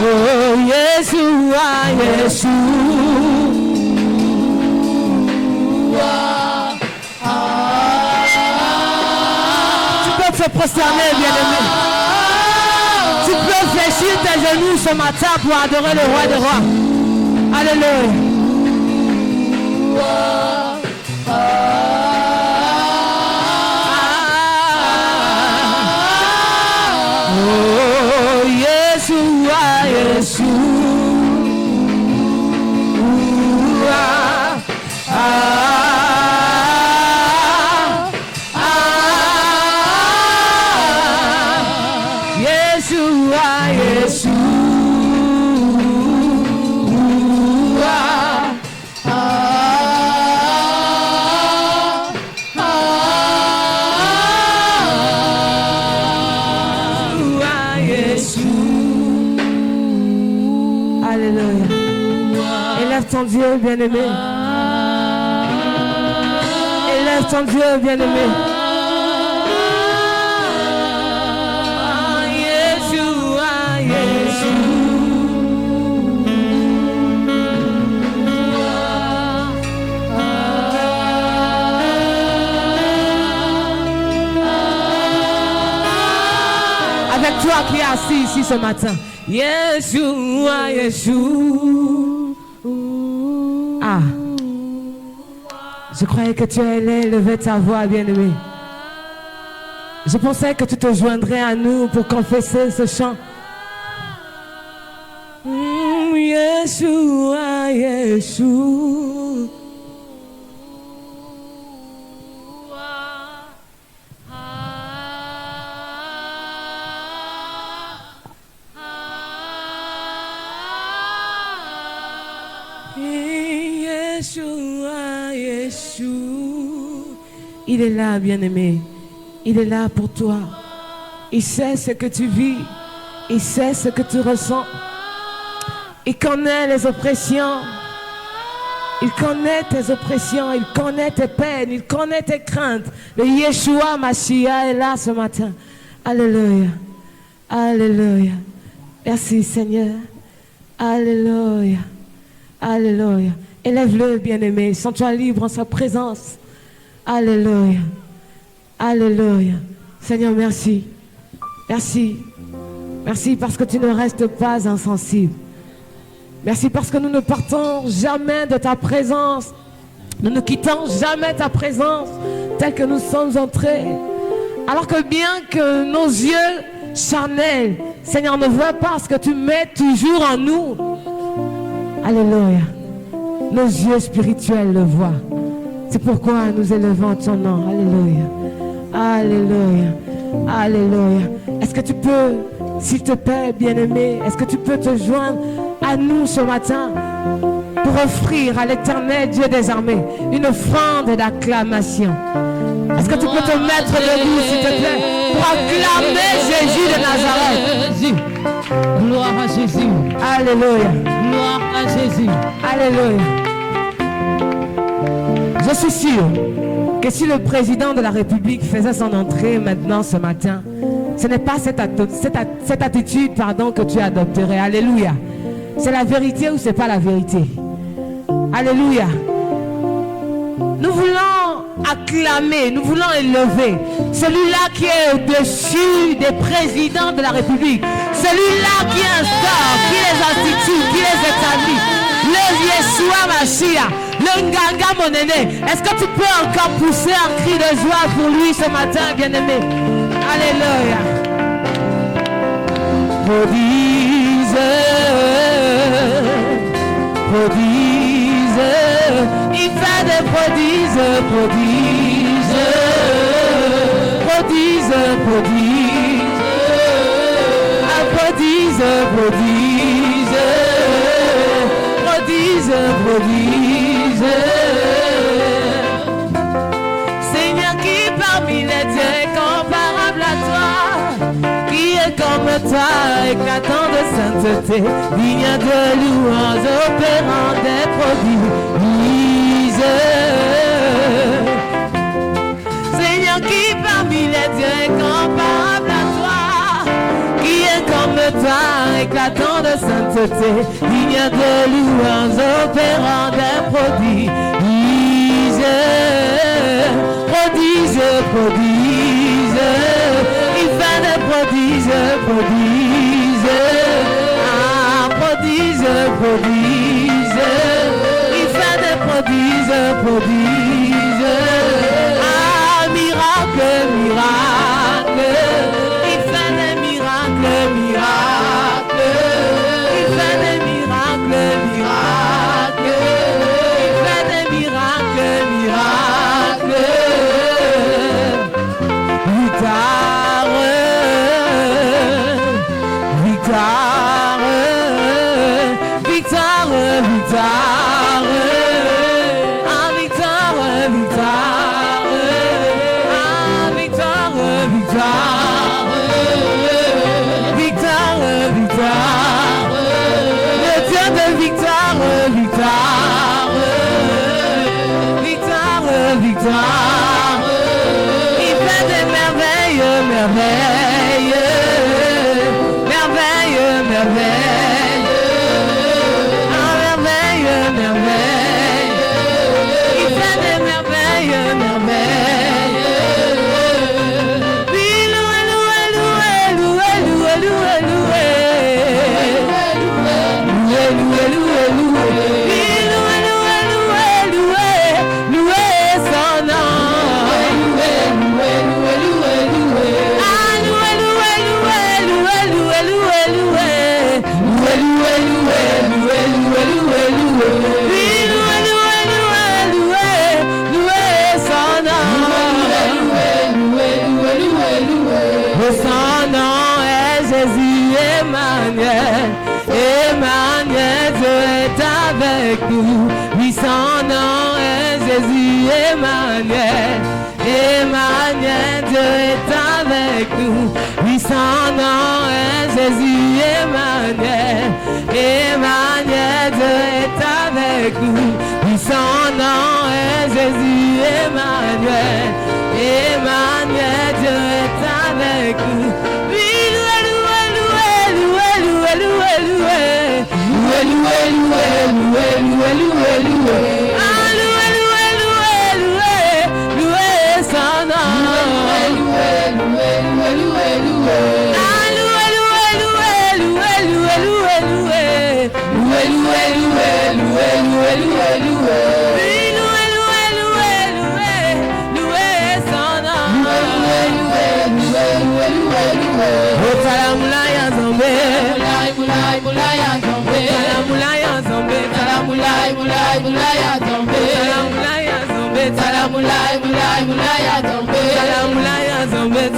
[SPEAKER 4] Oh, Yeshua, Yeshua. Tu peux te prosterner, bien-aimé. Tu peux fléchir tes genoux ce matin pour adorer le roi des rois. Alléluia. Oh, Yeshua, Yeshua. Yeshua, Yeshua. Élève ton Dieu bien-aimé. Élève ton Dieu bien-aimé. Yeshua, Yeshua. Avec toi qui es assis ici ce matin. Yeshua, Yeshua. Ah, je croyais que tu allais lever ta voix, bien-aimé. Je pensais que tu te joindrais à nous pour confesser ce chant. Yeshua, Yeshua. Yeshua, Yeshua. Il est là, bien-aimé. Il est là pour toi. Il sait ce que tu vis. Il sait ce que tu ressens. Il connaît les oppressions. Il connaît tes oppressions. Il connaît tes peines. Il connaît tes craintes. Le Yeshua Mashiach est là ce matin. Alléluia. Alléluia. Merci, Seigneur. Alléluia. Alléluia. Élève-le, bien-aimé. Sens-toi libre en sa présence. Alléluia. Alléluia. Seigneur, merci. Merci. Merci parce que tu ne restes pas insensible. Merci parce que nous ne partons jamais de ta présence. Nous ne quittons jamais ta présence telle que nous sommes entrés. Alors que bien que nos yeux charnels, Seigneur, ne voient pas ce que tu mets toujours en nous. Alléluia. Nos yeux spirituels le voient. C'est pourquoi nous élevons ton nom. Alléluia. Alléluia. Alléluia. Est-ce que tu peux, s'il te plaît, bien-aimé, est-ce que tu peux te joindre à nous ce matin pour offrir à l'Éternel Dieu des armées une offrande d'acclamation? Est-ce que tu peux te mettre debout, s'il te plaît, pour acclamer Jésus de Nazareth?
[SPEAKER 3] Jésus. Gloire à Jésus.
[SPEAKER 4] Alléluia.
[SPEAKER 3] Gloire à Jésus.
[SPEAKER 4] Alléluia. Je suis sûr que si le président de la République faisait son entrée maintenant ce matin, ce n'est pas cette attitude que tu adopterais. Alléluia. C'est la vérité ou c'est pas la vérité? Alléluia. Nous voulons acclamer, nous voulons élever celui-là qui est au-dessus des présidents de la République, celui-là qui instaure, qui les institue, qui les établit, le Yeshua Mashiach, le Nganga Monene. Est-ce que tu peux encore pousser un cri de joie pour lui ce matin, bien-aimé? Alléluia. Prodige, prodige, il fait des prodiges, prodiges, prodiges, prodiges, un prodige, prodige, prodige, prodige. Seigneur, qui parmi les dieux est comparable à toi, qui est comme toi, éclatant de sainteté, digne de louange, opérant des prodiges. Seigneur, qui parmi les dieux est comparable à toi, qui est comme toi, éclatant de sainteté, digne de louange, opérant des prodiges, prodiges, prodiges, il fait des prodiges, prodiges, ah, prodiges, prodiges, il fait des prodiges, prodiges, ah, miracle, miracle, il fait des miracles, miracles, il fait des miracles, miracles, il fait des miracles, miracles, victoire, victoire, victoire, victoire, ah, victoire, victoire, ah, victoire, victoire, victoire, victoire, le Dieu de victoire, victoire, victoire, victoire, il fait des merveilles, merveilles, merveilles, merveilles, ah, merveilles, merveilles, il fait des merveilles, merveilles. Oui, loué, loué, loué, loué, loué, loué, loué, loué, loué, loué, loué, oui, loué, loué, loué, loué, loué son nom. Loué, loué, loué, loué, loué, ah, loué, loué, loué, loué, loué, loué, loué, loué, loué, loué, loué, loué, loué, oui, loué, loué, loué, loué, loué son nom. Loué, loué, loué, loué, son nom est Jésus Emmanuel. Emmanuel, Dieu est avec nous. Oui, son nom est Jésus Emmanuel. Emmanuel, Dieu est avec nous. Oui, son nom est Jésus Emmanuel. Emmanuel, Dieu est avec nous. Oui, son nom est Jésus Emmanuel. Emmanuel, Dieu est avec nous. Oui, loué, loué, loué, loué, loué, loué, loué, loué, loué, loué, loué, loué, loué, ah, loué, loué, loué, loué, loué son nom. Loué, loué, loué, loué, loué, ah, loué, loué, loué, loué, loué, loué, loué, loué, loué, loué, loué, loué, loué, oui, loué, loué, loué, loué, loué son nom. Loué, loué, loué, loué, loué, loué, oh, Talamulaya Zombe, Mulai, mulai, Zombe, Talamulaya Zombe, Talamulai, mulai, mulai, Zombe, Talamulaya Zombe, Talamulai, mulai, mulai, Zombe, Talamulaya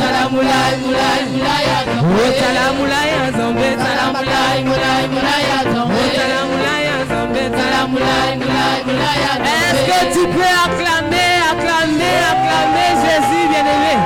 [SPEAKER 4] Zombe, Talamulai, mulai, mulai, Zombe, oh, Talamulaya Zombe, Talamulai, mulai, mulai, Zombe, Talamulaya Zombe, Talamulai, mulai, mulai, Zombe. Est-ce que tu peux acclamer, acclamer, acclamer Jésus bien-aimé?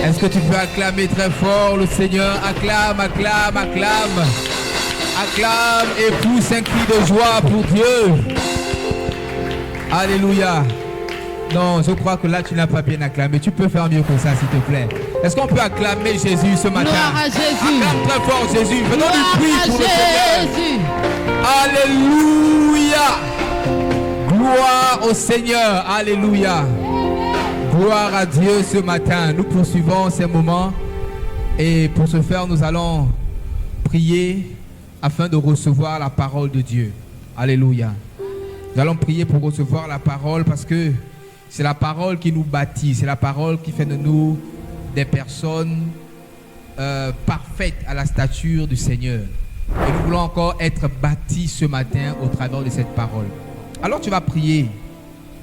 [SPEAKER 1] Est-ce que tu peux acclamer très fort le Seigneur? Acclame, acclame, acclame. Acclame et pousse un cri de joie pour Dieu. Alléluia. Non, je crois que là, tu n'as pas bien acclamé. Tu peux faire mieux que ça, s'il te plaît. Est-ce qu'on peut acclamer Jésus ce matin?
[SPEAKER 3] Gloire à Jésus.
[SPEAKER 1] Acclame très fort Jésus. Faisons
[SPEAKER 3] Gloire
[SPEAKER 1] du bruit
[SPEAKER 3] à
[SPEAKER 1] pour le Seigneur.
[SPEAKER 3] Jésus.
[SPEAKER 1] Alléluia. Gloire au Seigneur. Alléluia. Gloire à Dieu ce matin. Nous poursuivons ces moments. Et pour ce faire, nous allons prier afin de recevoir la parole de Dieu. Alléluia. Nous allons prier pour recevoir la parole parce que c'est la parole qui nous bâtit. C'est la parole qui fait de nous des personnes parfaites à la stature du Seigneur. Et nous voulons encore être bâtis ce matin au travers de cette parole. Alors tu vas prier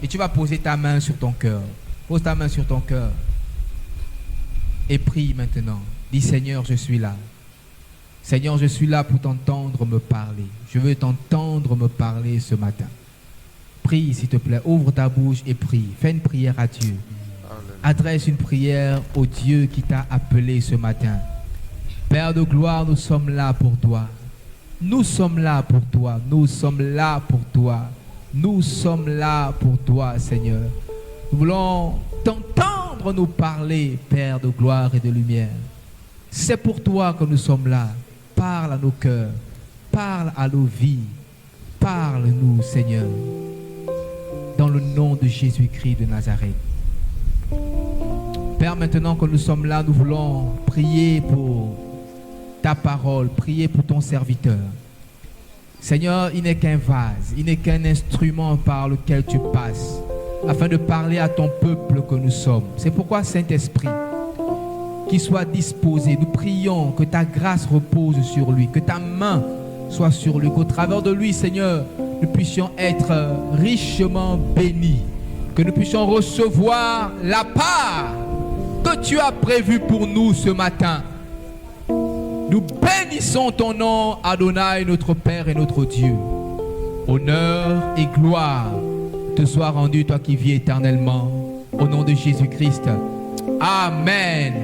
[SPEAKER 1] et tu vas poser ta main sur ton cœur. Pose ta main sur ton cœur et prie maintenant. Dis Seigneur, je suis là. Seigneur, je suis là pour t'entendre me parler. Je veux t'entendre me parler ce matin. Prie s'il te plaît, ouvre ta bouche et prie. Fais une prière à Dieu. Adresse une prière au Dieu qui t'a appelé ce matin. Père de gloire, nous sommes là pour toi. Nous sommes là pour toi. Nous sommes là pour toi. Nous sommes là pour toi, Seigneur. Nous voulons t'entendre nous parler, Père de gloire et de lumière. C'est pour toi que nous sommes là. Parle à nos cœurs. Parle à nos vies. Parle-nous, Seigneur. Dans le nom de Jésus-Christ de Nazareth. Père, maintenant que nous sommes là, nous voulons prier pour ta parole, prier pour ton serviteur. Seigneur, il n'est qu'un vase, il n'est qu'un instrument par lequel tu passes, afin de parler à ton peuple que nous sommes. C'est pourquoi, Saint-Esprit, qu'il soit disposé, nous prions que ta grâce repose sur lui, que ta main soit sur lui, qu'au travers de lui, Seigneur, nous puissions être richement bénis, que nous puissions recevoir la part que tu as prévue pour nous ce matin. Nous bénissons ton nom, Adonai, notre Père et notre Dieu. Honneur et gloire te soient rendus, toi qui vis éternellement, au nom de Jésus-Christ. Amen.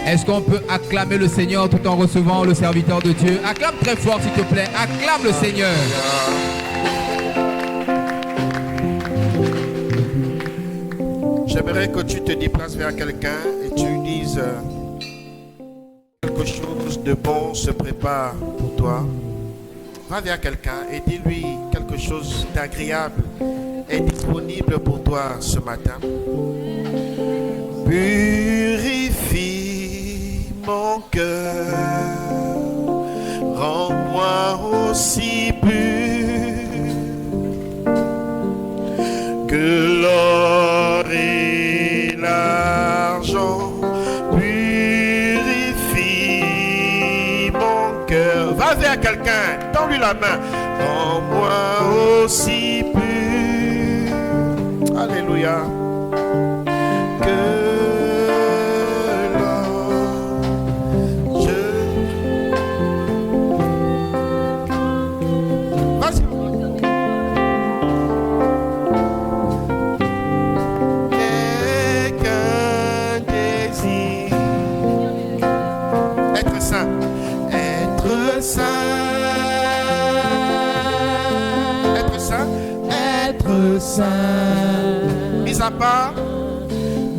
[SPEAKER 1] Est-ce qu'on peut acclamer le Seigneur tout en recevant le serviteur de Dieu? Acclame très fort, s'il te plaît. Acclame le Seigneur.
[SPEAKER 5] J'aimerais que tu te déplaces vers quelqu'un et tu dises quelque chose de bon se prépare pour toi. Va vers quelqu'un et dis-lui quelque chose d'agréable est disponible pour toi ce matin. Purifie mon cœur, rends-moi aussi pur que l'or et l'argent. Purifie mon cœur. Va vers quelqu'un, tends-lui la main. Rends-moi aussi pur. Alléluia.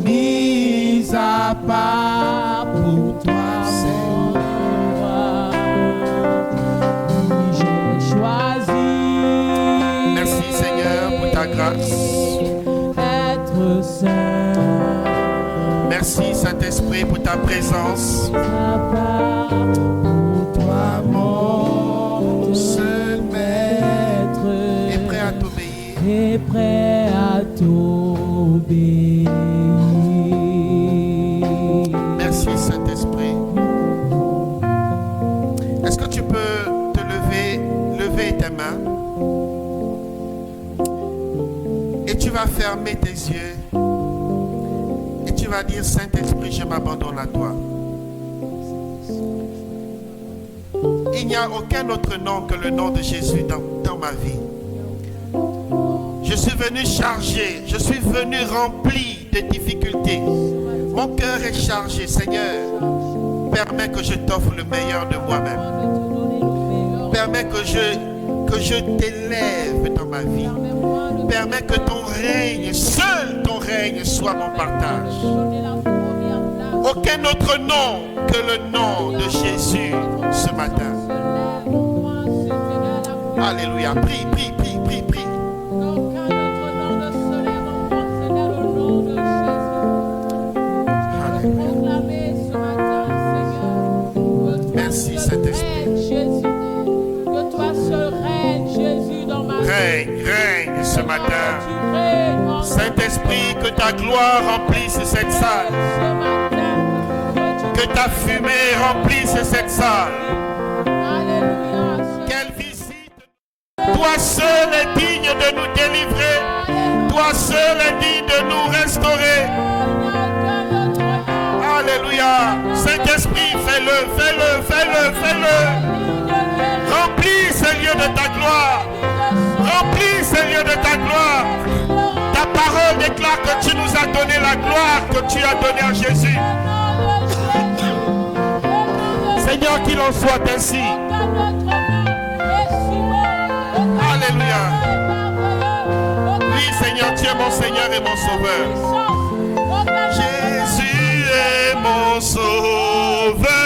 [SPEAKER 6] Mis à part pour toi, Seigneur, j'ai choisi.
[SPEAKER 5] Merci Seigneur pour ta grâce.
[SPEAKER 6] Être saint.
[SPEAKER 5] Merci Saint-Esprit pour ta présence.
[SPEAKER 6] Pour toi, mon seul maître,
[SPEAKER 5] et prêt à t'obéir.
[SPEAKER 6] Et prêt à t'obéir.
[SPEAKER 5] Merci Saint-Esprit. Est-ce que tu peux te lever tes mains et tu vas fermer tes yeux et tu vas dire Saint-Esprit, je m'abandonne à toi. Il n'y a aucun autre nom que le nom de Jésus dans ma vie. Je suis venu chargé, je suis venu rempli de difficultés. Mon cœur est chargé, Seigneur. Permets que je t'offre le meilleur de moi-même. Permets que que je t'élève dans ma vie. Permets que ton règne, seul ton règne, soit mon partage. Aucun autre nom que le nom de Jésus ce matin. Alléluia. Prie, prie, prie, prie, prie. Merci Saint-Esprit.
[SPEAKER 4] Que toi seul règne, Jésus, dans ma vie.
[SPEAKER 5] Règne ce matin. Saint-Esprit, que ta gloire remplisse cette salle. Que ta fumée remplisse cette salle. Qu'elle visite. Toi seul est digne de nous délivrer. Toi seul est digne de nous restaurer. Alléluia. Saint-Esprit, fais-le, fais-le, fais-le, fais-le. Remplis ce lieu de ta gloire. Remplis ce lieu de ta gloire. Ta parole déclare que tu nous as donné la gloire que tu as donnée à Jésus. Seigneur, qu'il en soit ainsi. Alléluia. Oui, Seigneur, tu es mon Seigneur et mon Sauveur. Jésus est mon Sauveur.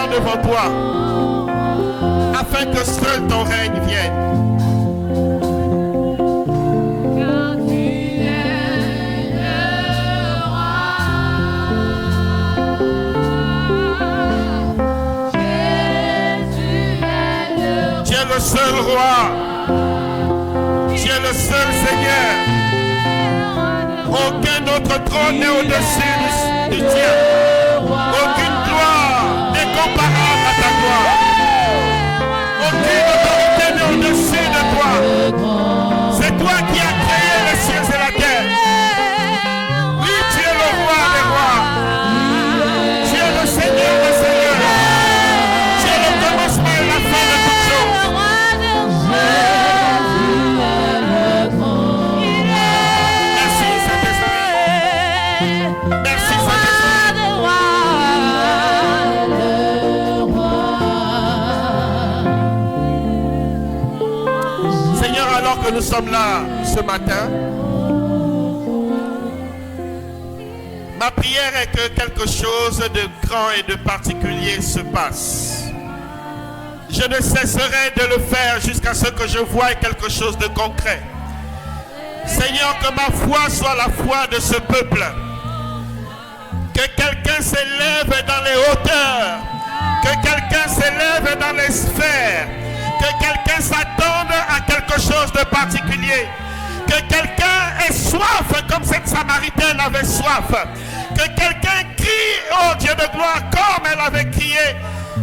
[SPEAKER 5] Devant toi, afin que seul ton règne vienne. Tu es le seul roi, tu es le seul Seigneur. Aucun autre trône n'est au-dessus du tien. Aucune gloire n'est comparable à ta gloire. Aucune autorité n'est au-dessus de toi. C'est toi qui as créé les cieux et la terre. Oui, tu es le roi des rois. Tu es le Seigneur des seigneurs. Tu es le commencement et la fin de toutes choses. Merci Saint-Esprit. Merci Saint-Esprit. Alors que nous sommes là ce matin, ma prière est que quelque chose de grand et de particulier se passe. Je ne cesserai de le faire jusqu'à ce que je voie quelque chose de concret. Seigneur, que ma foi soit la foi de ce peuple. Que quelqu'un s'élève dans les hauteurs. Que quelqu'un s'élève dans les sphères. Que quelqu'un s'attende à quelque chose de particulier. Que quelqu'un ait soif comme cette Samaritaine avait soif. Que quelqu'un crie, oh Dieu de gloire, comme elle avait crié.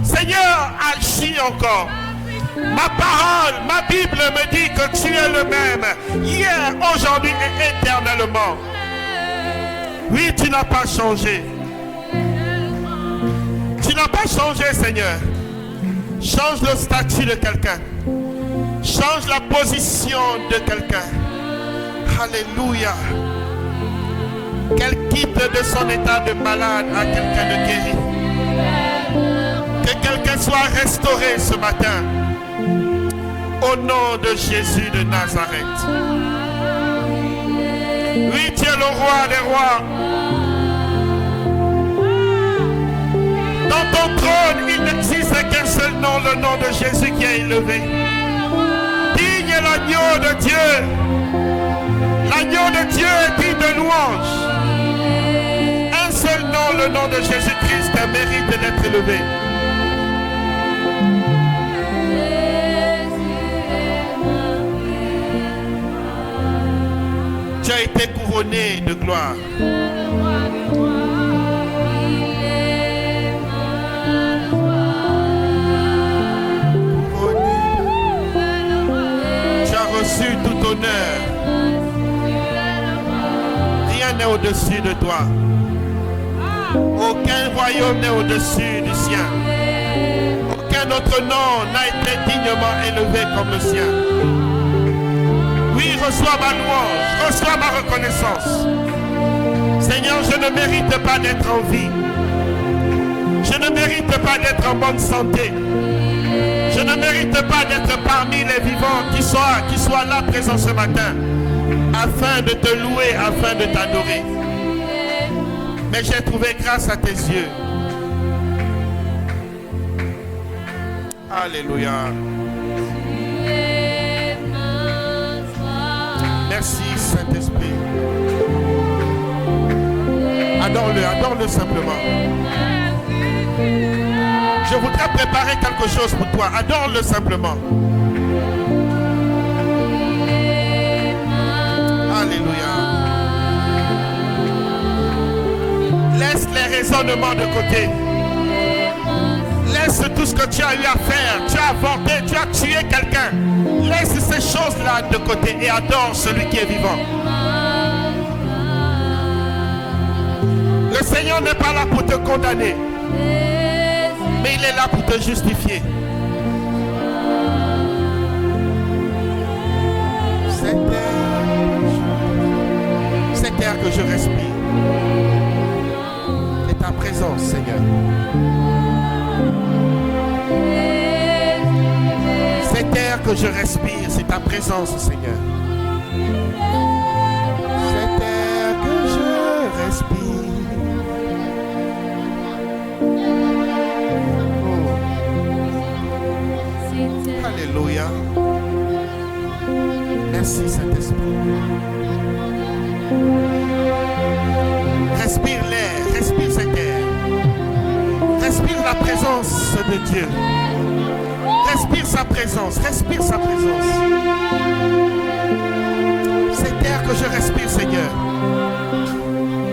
[SPEAKER 5] Seigneur, agis encore. Ma parole, ma Bible me dit que tu es le même, hier, aujourd'hui et éternellement. Oui, tu n'as pas changé. Tu n'as pas changé, Seigneur. Change le statut de quelqu'un. Change la position de quelqu'un. Alléluia. Qu'elle quitte de son état de malade à quelqu'un de guéri. Que quelqu'un soit restauré ce matin. Au nom de Jésus de Nazareth. Oui, tu es le roi des rois. Dans ton trône, il n'existe qu'un seul nom, le nom de Jésus qui est élevé. Digne est l'agneau de Dieu. L'agneau de Dieu est digne de louange. Un seul nom, le nom de Jésus-Christ, mérite d'être élevé. Tu as été couronné de gloire. Tu as reçu tout honneur. Rien n'est au-dessus de toi. Aucun royaume n'est au-dessus du sien. Aucun autre nom n'a été dignement élevé comme le sien. Oui, reçois ma louange, reçois ma reconnaissance. Seigneur, je ne mérite pas d'être en vie. Je ne mérite pas d'être en bonne santé. Je ne mérite pas d'être parmi les vivants qui soient là présents ce matin, afin de te louer, afin de t'adorer. Mais j'ai trouvé grâce à tes yeux. Alléluia. Merci Saint-Esprit. Adore-le, adore-le simplement. Je voudrais préparer quelque chose pour toi. Adore-le simplement. Alléluia. Laisse les raisonnements de côté. Laisse tout ce que tu as eu à faire. Tu as avorté, tu as tué quelqu'un. Laisse ces choses-là de côté et adore celui qui est vivant. Le Seigneur n'est pas là pour te condamner, mais il est là pour te justifier. Cet air que je respire, c'est ta présence, Seigneur. Cet air que je respire, c'est ta présence, Seigneur. Cet air que je respire. Oh. Alléluia. Merci, Saint-Esprit. Respire l'air, respire cet air. Respire la présence de Dieu. Respire sa présence, respire sa présence. Cet air que je respire, Seigneur.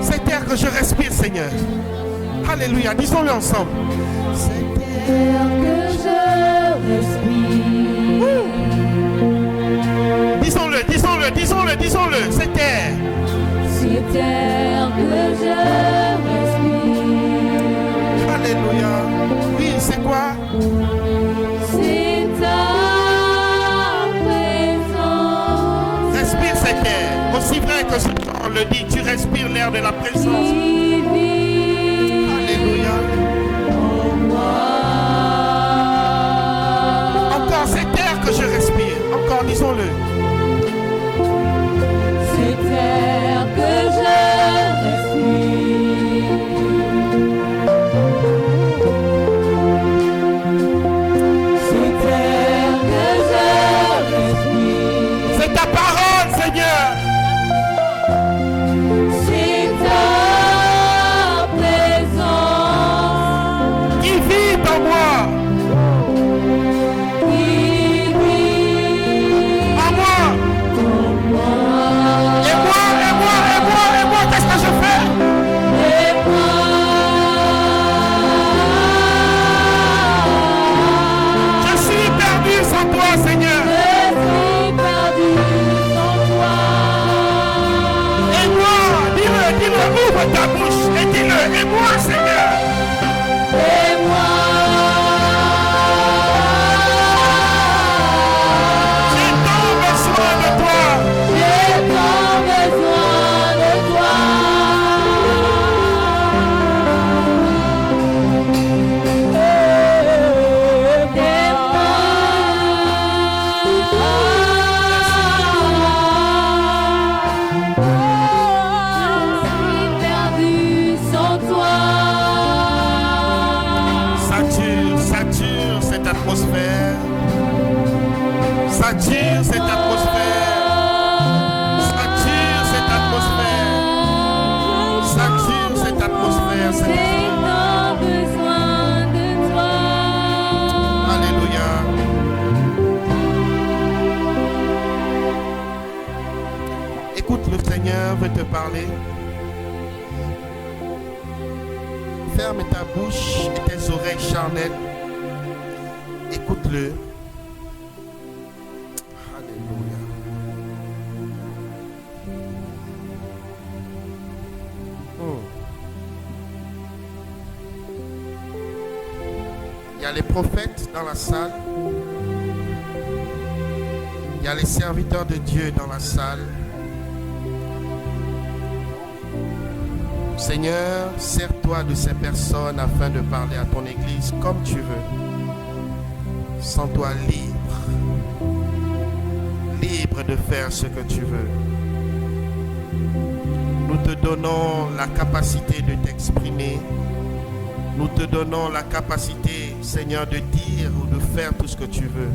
[SPEAKER 5] Cet air que je respire, Seigneur. Alléluia, disons-le ensemble. Cet air que je respire. Disons-le, disons-le, disons-le, disons-le. Cet air.
[SPEAKER 4] Cet air que je respire.
[SPEAKER 5] Alléluia. Oui, c'est quoi?
[SPEAKER 4] C'est ta présence.
[SPEAKER 5] Respire cet air. Aussi vrai que ce qu'on le dit, tu respires l'air de la présence. Alléluia. Encore cet air que je respire. Encore, disons-le.
[SPEAKER 4] Cet air que je respire. Cet air que je respire.
[SPEAKER 5] C'est ta parole, Seigneur.
[SPEAKER 4] C'est ta présence
[SPEAKER 5] Qui vit en moi.
[SPEAKER 4] qui vit
[SPEAKER 5] En moi Sature cette atmosphère. Sature cette atmosphère. Sature cette atmosphère.
[SPEAKER 4] J'ai tant besoin de toi.
[SPEAKER 5] Alléluia. Écoute, le Seigneur veut te parler. Ferme ta bouche et tes oreilles charnelles. Écoute-le. Alléluia. Il y a les prophètes dans la salle. Il y a les serviteurs de Dieu dans la salle. Seigneur, sers-toi de ces personnes afin de parler à ton Église comme tu veux. Sens-toi libre. Libre de faire ce que tu veux. Nous te donnons la capacité de t'exprimer. Nous te donnons la capacité, Seigneur, de dire ou de faire tout ce que tu veux.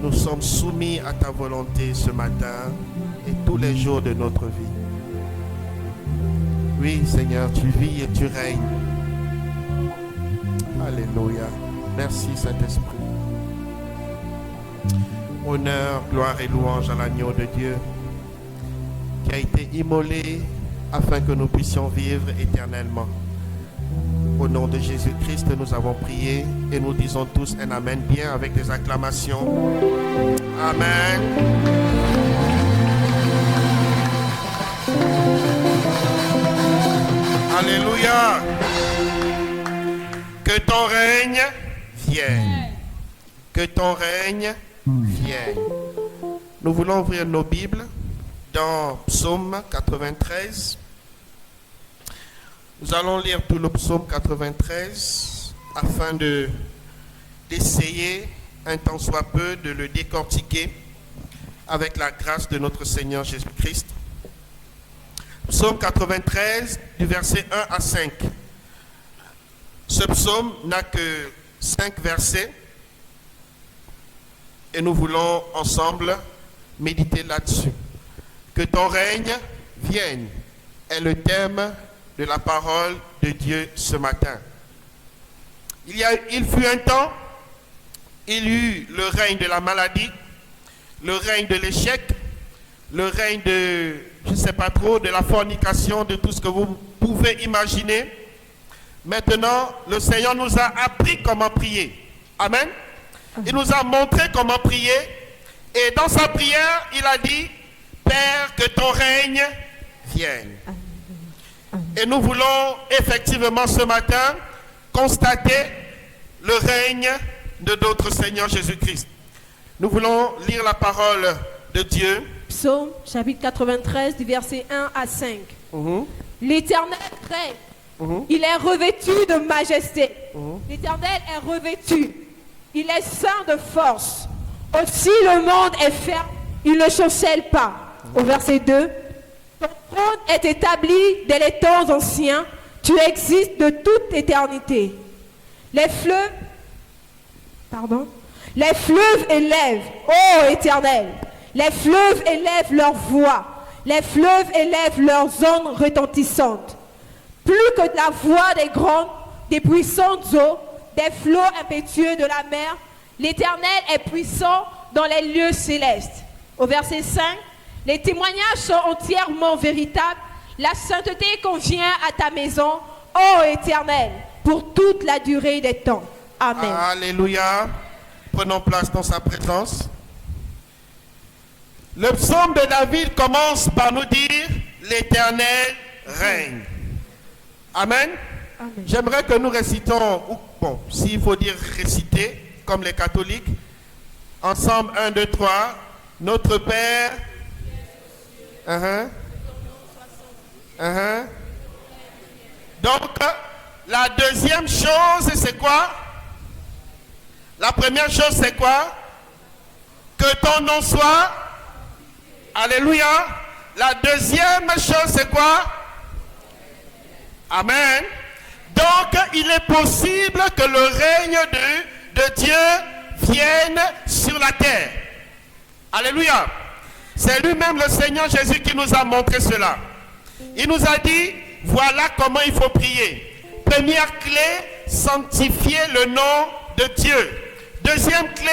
[SPEAKER 5] Nous sommes soumis à ta volonté ce matin et tous les jours de notre vie. Oui, Seigneur, tu vis et tu règnes. Alléluia. Merci, Saint-Esprit. Honneur, gloire et louange à l'agneau de Dieu qui a été immolé afin que nous puissions vivre éternellement. Au nom de Jésus-Christ, nous avons prié et nous disons tous un Amen bien avec des acclamations. Amen. Alléluia. Que ton règne vienne. Que ton règne vienne. Nous voulons ouvrir nos Bibles dans Psaume 93. Nous allons lire tout le Psaume 93 afin d'essayer un tant soit peu de le décortiquer avec la grâce de notre Seigneur Jésus-Christ. Psaume 93 du verset 1 à 5. Ce psaume n'a que 5 versets et nous voulons ensemble méditer là-dessus. Que ton règne vienne est le thème de la parole de Dieu ce matin. Il fut un temps, il y eut le règne de la maladie, le règne de l'échec, le règne de, je ne sais pas trop, de la fornication, de tout ce que vous pouvez imaginer. Maintenant, le Seigneur nous a appris comment prier. Amen. Il nous a montré comment prier. Et dans sa prière, il a dit, Père, que ton règne vienne. Et nous voulons effectivement ce matin constater le règne de notre Seigneur Jésus-Christ. Nous voulons lire la parole de Dieu.
[SPEAKER 2] Psaume chapitre 93 du verset 1 à 5. L'Éternel règne. Il est revêtu de majesté. L'Éternel est revêtu. Il est saint de force. Aussi le monde est ferme. Il ne chancelle pas. Au verset 2. Ton trône est établi dès les temps anciens. Tu existes de toute éternité. Les fleuves élèvent, ô Éternel. Les fleuves élèvent leur voix. Les fleuves élèvent leurs ondes retentissantes. Plus que la voix des puissantes eaux, des flots impétueux de la mer, l'Éternel est puissant dans les lieux célestes. Au verset 5, les témoignages sont entièrement véritables. La sainteté convient à ta maison, ô Éternel, pour toute la durée des temps. Amen.
[SPEAKER 5] Alléluia. Prenons place dans sa présence. Le psaume de David commence par nous dire l'Éternel règne. Amen.
[SPEAKER 2] Amen.
[SPEAKER 5] J'aimerais que nous récitons, bon, s'il faut dire réciter, comme les catholiques, ensemble, 1, 2, 3, notre Père. Donc, la deuxième chose, c'est quoi? La première chose, c'est quoi? Que ton nom soit. Alléluia. La deuxième chose, c'est quoi? Amen. Donc, il est possible que le règne de Dieu vienne sur la terre. Alléluia. C'est lui-même le Seigneur Jésus qui nous a montré cela. Il nous a dit, voilà comment il faut prier. Première clé, sanctifier le nom de Dieu. Deuxième clé,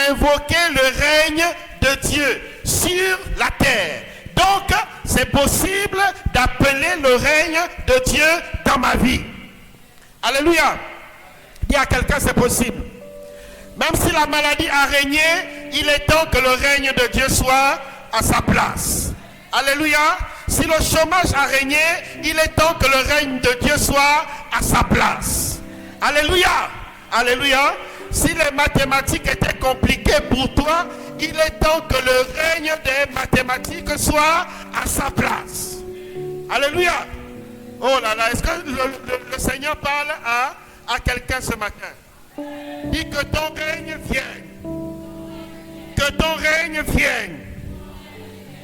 [SPEAKER 5] invoquer le règne de Dieu sur la terre. Donc, c'est possible d'appeler le règne de Dieu dans ma vie. Alléluia. Dis à quelqu'un, c'est possible. Même si la maladie a régné, il est temps que le règne de Dieu soit à sa place. Alléluia. Si le chômage a régné, il est temps que le règne de Dieu soit à sa place. Alléluia. Alléluia. Si les mathématiques étaient compliquées pour toi, il est temps que le règne des mathématiques soit à sa place. Alléluia. Oh là là, est-ce que le Seigneur parle à quelqu'un ce matin? Dis que ton règne vienne. Que ton règne vienne.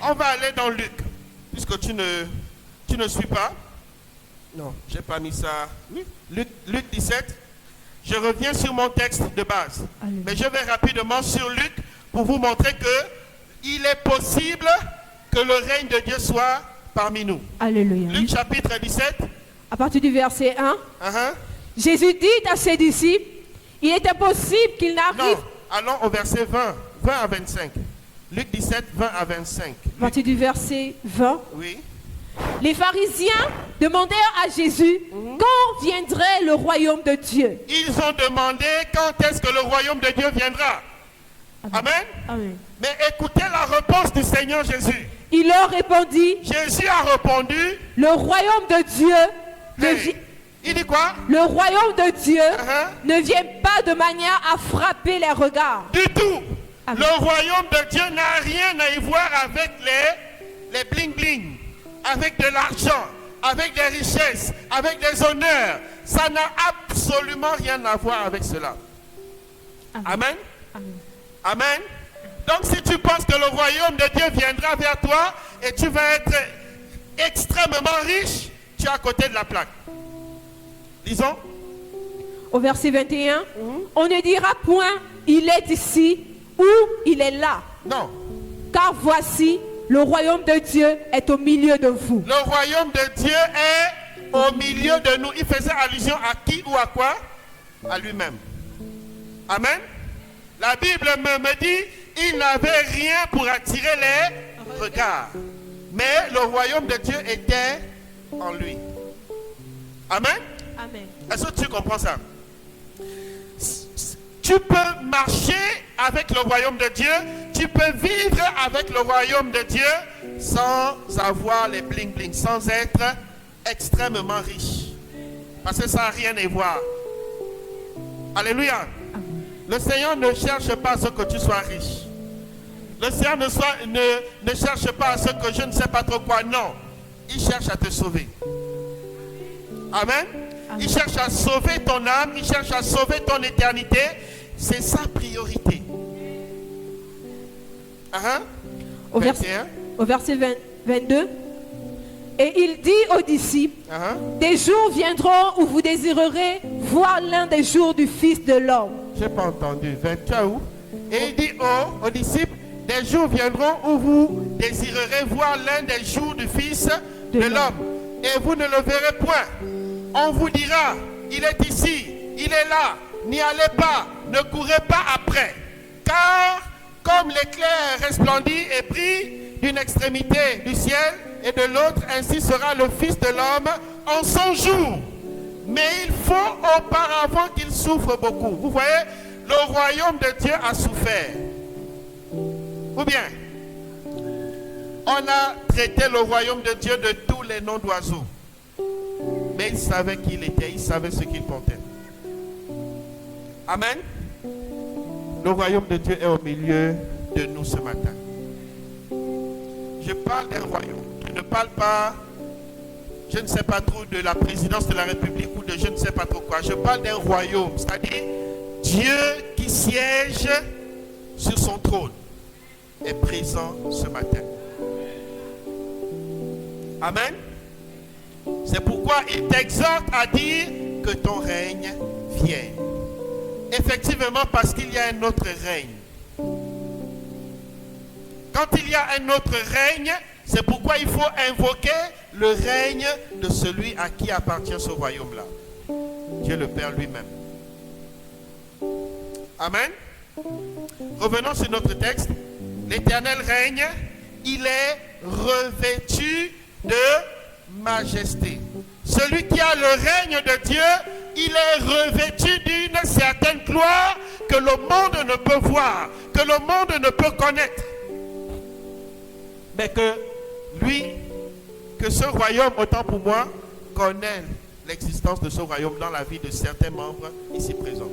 [SPEAKER 5] On va aller dans Luc. Puisque tu ne suis pas. Non, j'ai pas mis ça. Oui. Luc 17. Je reviens sur mon texte de base. Alléluia. Mais je vais rapidement sur Luc pour vous montrer que il est possible que le règne de Dieu soit parmi nous.
[SPEAKER 2] Alléluia.
[SPEAKER 5] Luc chapitre 17.
[SPEAKER 2] À partir du verset 1. Jésus dit à ses disciples, il est impossible qu'il n'arrive...
[SPEAKER 5] Non, allons au verset 20 à 25. Luc 17, 20 à 25.
[SPEAKER 2] À partir du verset 20.
[SPEAKER 5] Oui.
[SPEAKER 2] Les pharisiens demandèrent à Jésus quand viendrait le royaume de Dieu.
[SPEAKER 5] Ils ont demandé quand est-ce que le royaume de Dieu viendra. Amen.
[SPEAKER 2] Amen.
[SPEAKER 5] Mais écoutez la réponse du Seigneur Jésus.
[SPEAKER 2] Il leur répondit.
[SPEAKER 5] Jésus a répondu.
[SPEAKER 2] Le royaume de Dieu.
[SPEAKER 5] Il dit quoi?
[SPEAKER 2] Le royaume de Dieu ne vient pas de manière à frapper les regards.
[SPEAKER 5] Du tout.
[SPEAKER 2] Amen.
[SPEAKER 5] Le royaume de Dieu n'a rien à y voir avec les bling-bling, avec de l'argent, avec des richesses, avec des honneurs. Ça n'a absolument rien à voir avec cela. Amen. Amen. Amen. Donc si tu penses que le royaume de Dieu viendra vers toi et tu vas être extrêmement riche, tu es à côté de la plaque. Lisons.
[SPEAKER 2] Au verset 21, on ne dira point, il est ici ou il est là.
[SPEAKER 5] Non.
[SPEAKER 2] Car voici, le royaume de Dieu est au milieu de vous.
[SPEAKER 5] Le royaume de Dieu est au milieu de nous. Il faisait allusion à qui ou à quoi? À lui-même. Amen. La Bible me dit, il n'avait rien pour attirer les regards. Mais le royaume de Dieu était en lui. Amen.
[SPEAKER 2] Amen.
[SPEAKER 5] Est-ce que tu comprends ça? Tu peux marcher avec le royaume de Dieu, tu peux vivre avec le royaume de Dieu sans avoir les bling-bling, sans être extrêmement riche. Parce que ça n'a rien à voir. Alléluia. Le Seigneur ne cherche pas à ce que tu sois riche. Le Seigneur ne cherche pas à ce que je ne sais pas trop quoi. Non. Il cherche à te sauver. Amen. Il cherche à sauver ton âme, il cherche à sauver ton éternité. C'est sa priorité.
[SPEAKER 2] Au verset 22. Et il dit aux disciples, des jours viendront où vous désirerez voir l'un des jours du Fils de l'homme.
[SPEAKER 5] Je n'ai pas entendu. 23 où? Et il dit aux disciples, des jours viendront où vous désirerez voir l'un des jours du Fils de l'homme. Et vous ne le verrez point. On vous dira, il est ici, il est là, n'y allez pas, ne courez pas après. Car comme l'éclair resplendit et brille d'une extrémité du ciel et de l'autre, ainsi sera le Fils de l'homme en son jour. Mais il faut auparavant qu'il souffre beaucoup. Vous voyez, le royaume de Dieu a souffert. Ou bien, on a traité le royaume de Dieu de tous les noms d'oiseaux. Mais il savait qui il était, il savait ce qu'il portait. Amen. Le royaume de Dieu est au milieu de nous ce matin. Je parle d'un royaume. Je ne parle pas, je ne sais pas trop, de la présidence de la République ou de je ne sais pas trop quoi. Je parle d'un royaume, c'est-à-dire Dieu qui siège sur son trône est présent ce matin. Amen. C'est pourquoi il t'exhorte à dire que ton règne vienne. Effectivement, parce qu'il y a un autre règne. Quand il y a un autre règne, c'est pourquoi il faut invoquer le règne de celui à qui appartient ce royaume-là. Dieu le Père lui-même. Amen. Revenons sur notre texte. L'Éternel règne, il est revêtu de majesté. Celui qui a le règne de Dieu, il est revêtu d'une certaine gloire que le monde ne peut voir, que le monde ne peut connaître. Mais que lui, que ce royaume, autant pour moi, connaît l'existence de ce royaume dans la vie de certains membres ici présents.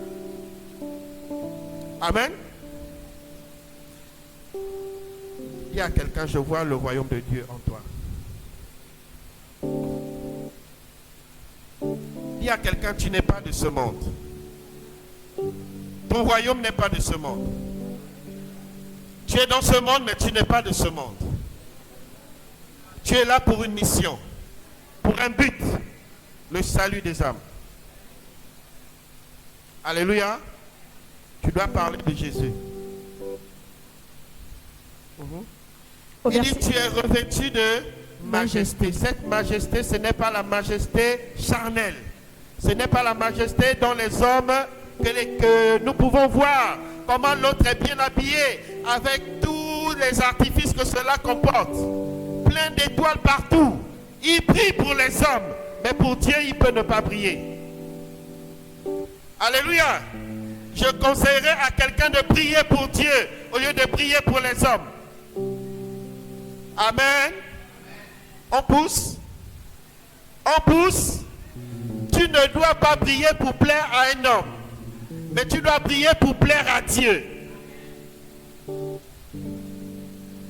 [SPEAKER 5] Amen. Il y a quelqu'un, je vois le royaume de Dieu en toi. Il y a quelqu'un, tu n'es pas de ce monde. Ton royaume n'est pas de ce monde. Tu es dans ce monde, mais tu n'es pas de ce monde. Tu es là pour une mission, pour un but, le salut des âmes. Alléluia. Tu dois parler de Jésus. Il dit, tu es revêtu de majesté. Cette majesté, ce n'est pas la majesté charnelle. Ce n'est pas la majesté dans les hommes que nous pouvons voir. Comment l'autre est bien habillé avec tous les artifices que cela comporte. Plein d'étoiles partout. Il brille pour les hommes. Mais pour Dieu, il peut ne pas briller. Alléluia. Je conseillerais à quelqu'un de prier pour Dieu au lieu de prier pour les hommes. Amen. On pousse. On pousse. Tu ne dois pas briller pour plaire à un homme. Mais tu dois briller pour plaire à Dieu.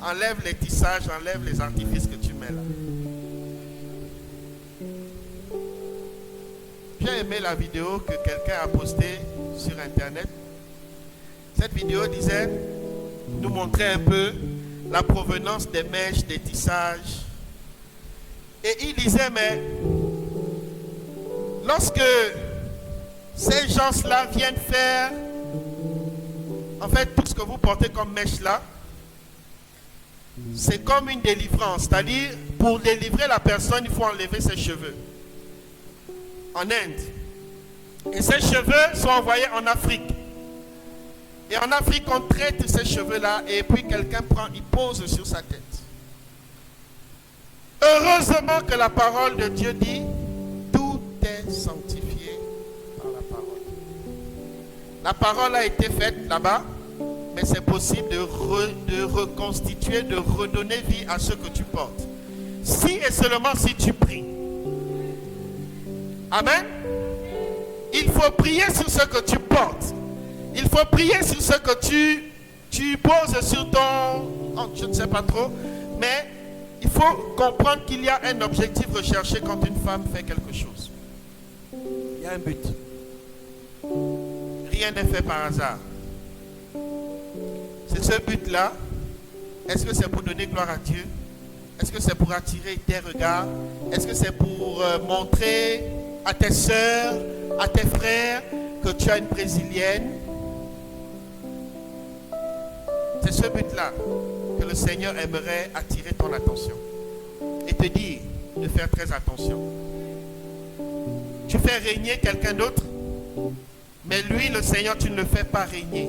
[SPEAKER 5] Enlève les tissages, enlève les artifices que tu mets là. J'ai aimé la vidéo que quelqu'un a postée sur internet. Cette vidéo disait, nous montrait un peu la provenance des mèches, des tissages. Et il disait, mais lorsque ces gens-là viennent faire, en fait, tout ce que vous portez comme mèche là, c'est comme une délivrance. C'est-à-dire, pour délivrer la personne, il faut enlever ses cheveux. En Inde. Et ces cheveux sont envoyés en Afrique. Et en Afrique, on traite ces cheveux-là et puis quelqu'un prend, il pose sur sa tête. Heureusement que la parole de Dieu dit, tout est sanctifié par la parole. La parole a été faite là-bas, mais c'est possible de reconstituer, de redonner vie à ce que tu portes. Si et seulement si tu pries. Amen. Il faut prier sur ce que tu portes. Il faut prier sur ce que tu poses sur ton... Oh, je ne sais pas trop. Mais il faut comprendre qu'il y a un objectif recherché quand une femme fait quelque chose. Il y a un but. Rien n'est fait par hasard. C'est ce but-là. Est-ce que c'est pour donner gloire à Dieu? Est-ce que c'est pour attirer tes regards? Est-ce que c'est pour montrer à tes soeurs, à tes frères que tu as une brésilienne? C'est ce but-là que le Seigneur aimerait attirer ton attention et te dire de faire très attention. Tu fais régner quelqu'un d'autre, mais lui, le Seigneur, tu ne le fais pas régner.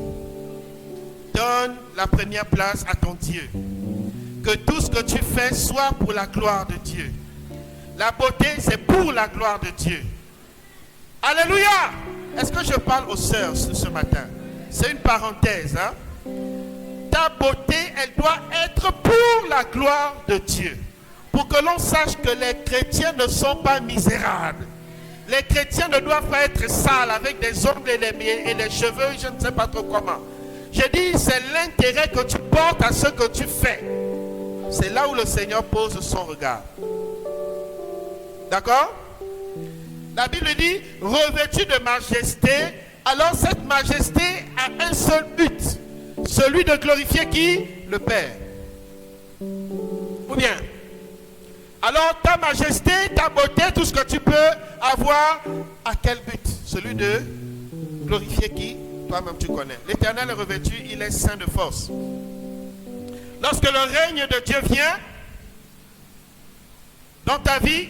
[SPEAKER 5] Donne la première place à ton Dieu. Que tout ce que tu fais soit pour la gloire de Dieu. La beauté, c'est pour la gloire de Dieu. Alléluia! Est-ce que je parle aux sœurs ce matin? C'est une parenthèse. Hein? Ta beauté, elle doit être pour la gloire de Dieu. Pour que l'on sache que les chrétiens ne sont pas misérables. Les chrétiens ne doivent pas être sales avec des ongles et les cheveux, je ne sais pas trop comment. Je dis, c'est l'intérêt que tu portes à ce que tu fais. C'est là où le Seigneur pose son regard. D'accord? La Bible dit, revêtu de majesté. Alors cette majesté a un seul but. Celui de glorifier qui? Le Père. Ou bien? Alors ta majesté, ta beauté, tout ce que tu peux avoir, à quel but? Celui de glorifier qui? Toi-même tu connais. L'Éternel est revêtu, il est saint de force. Lorsque le règne de Dieu vient dans ta vie,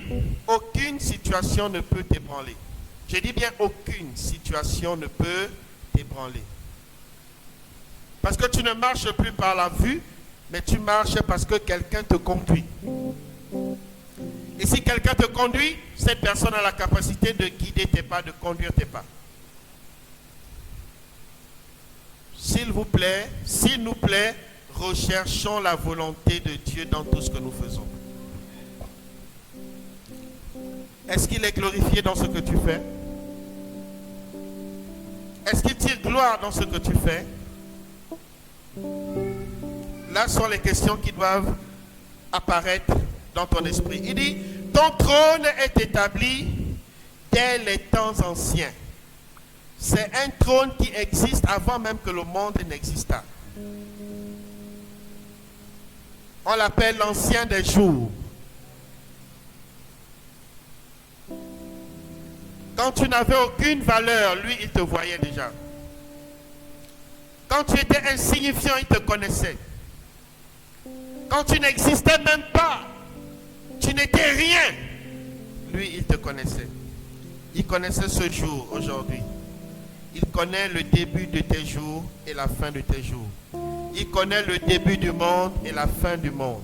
[SPEAKER 5] aucune situation ne peut t'ébranler. Je dis bien aucune situation ne peut t'ébranler. Parce que tu ne marches plus par la vue, mais tu marches parce que quelqu'un te conduit. Et si quelqu'un te conduit, cette personne a la capacité de guider tes pas, de conduire tes pas. S'il vous plaît, s'il nous plaît, recherchons la volonté de Dieu dans tout ce que nous faisons. Est-ce qu'il est glorifié dans ce que tu fais? Est-ce qu'il tire gloire dans ce que tu fais? Là sont les questions qui doivent apparaître dans ton esprit. Il dit, ton trône est établi dès les temps anciens. C'est un trône qui existe avant même que le monde n'existât. On l'appelle l'ancien des jours. Quand tu n'avais aucune valeur, lui, il te voyait déjà. Quand tu étais insignifiant, il te connaissait. Quand tu n'existais même pas, tu n'étais rien, lui, il te connaissait. Il connaissait ce jour aujourd'hui. Il connaît le début de tes jours et la fin de tes jours. Il connaît le début du monde et la fin du monde.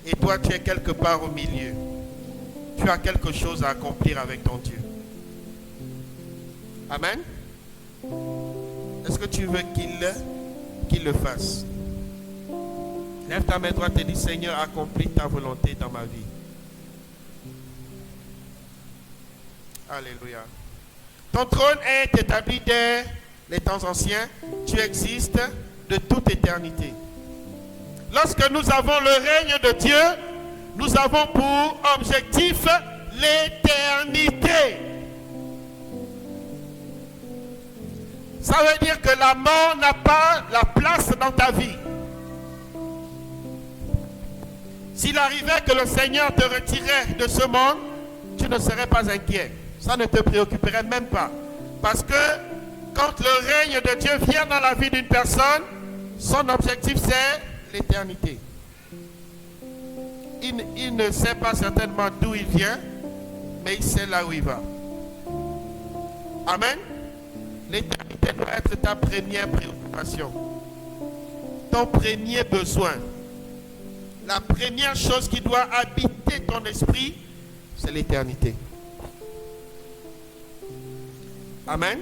[SPEAKER 5] Et toi, tu es quelque part au milieu. Tu as quelque chose à accomplir avec ton Dieu. Amen. Est-ce que tu veux qu'il le fasse? Lève ta main droite et dis, Seigneur, accomplis ta volonté dans ma vie. Alléluia. Ton trône est établi dès les temps anciens. Tu existes de toute éternité. Lorsque nous avons le règne de Dieu, nous avons pour objectif l'éternité. Ça veut dire que la mort n'a pas la place dans ta vie. S'il arrivait que le Seigneur te retirait de ce monde, tu ne serais pas inquiet. Ça ne te préoccuperait même pas. Parce que quand le règne de Dieu vient dans la vie d'une personne, son objectif c'est l'éternité. Il ne sait pas certainement d'où il vient, mais il sait là où il va. Amen. L'éternité doit être ta première préoccupation. Ton premier besoin. La première chose qui doit habiter ton esprit, c'est l'éternité. Amen.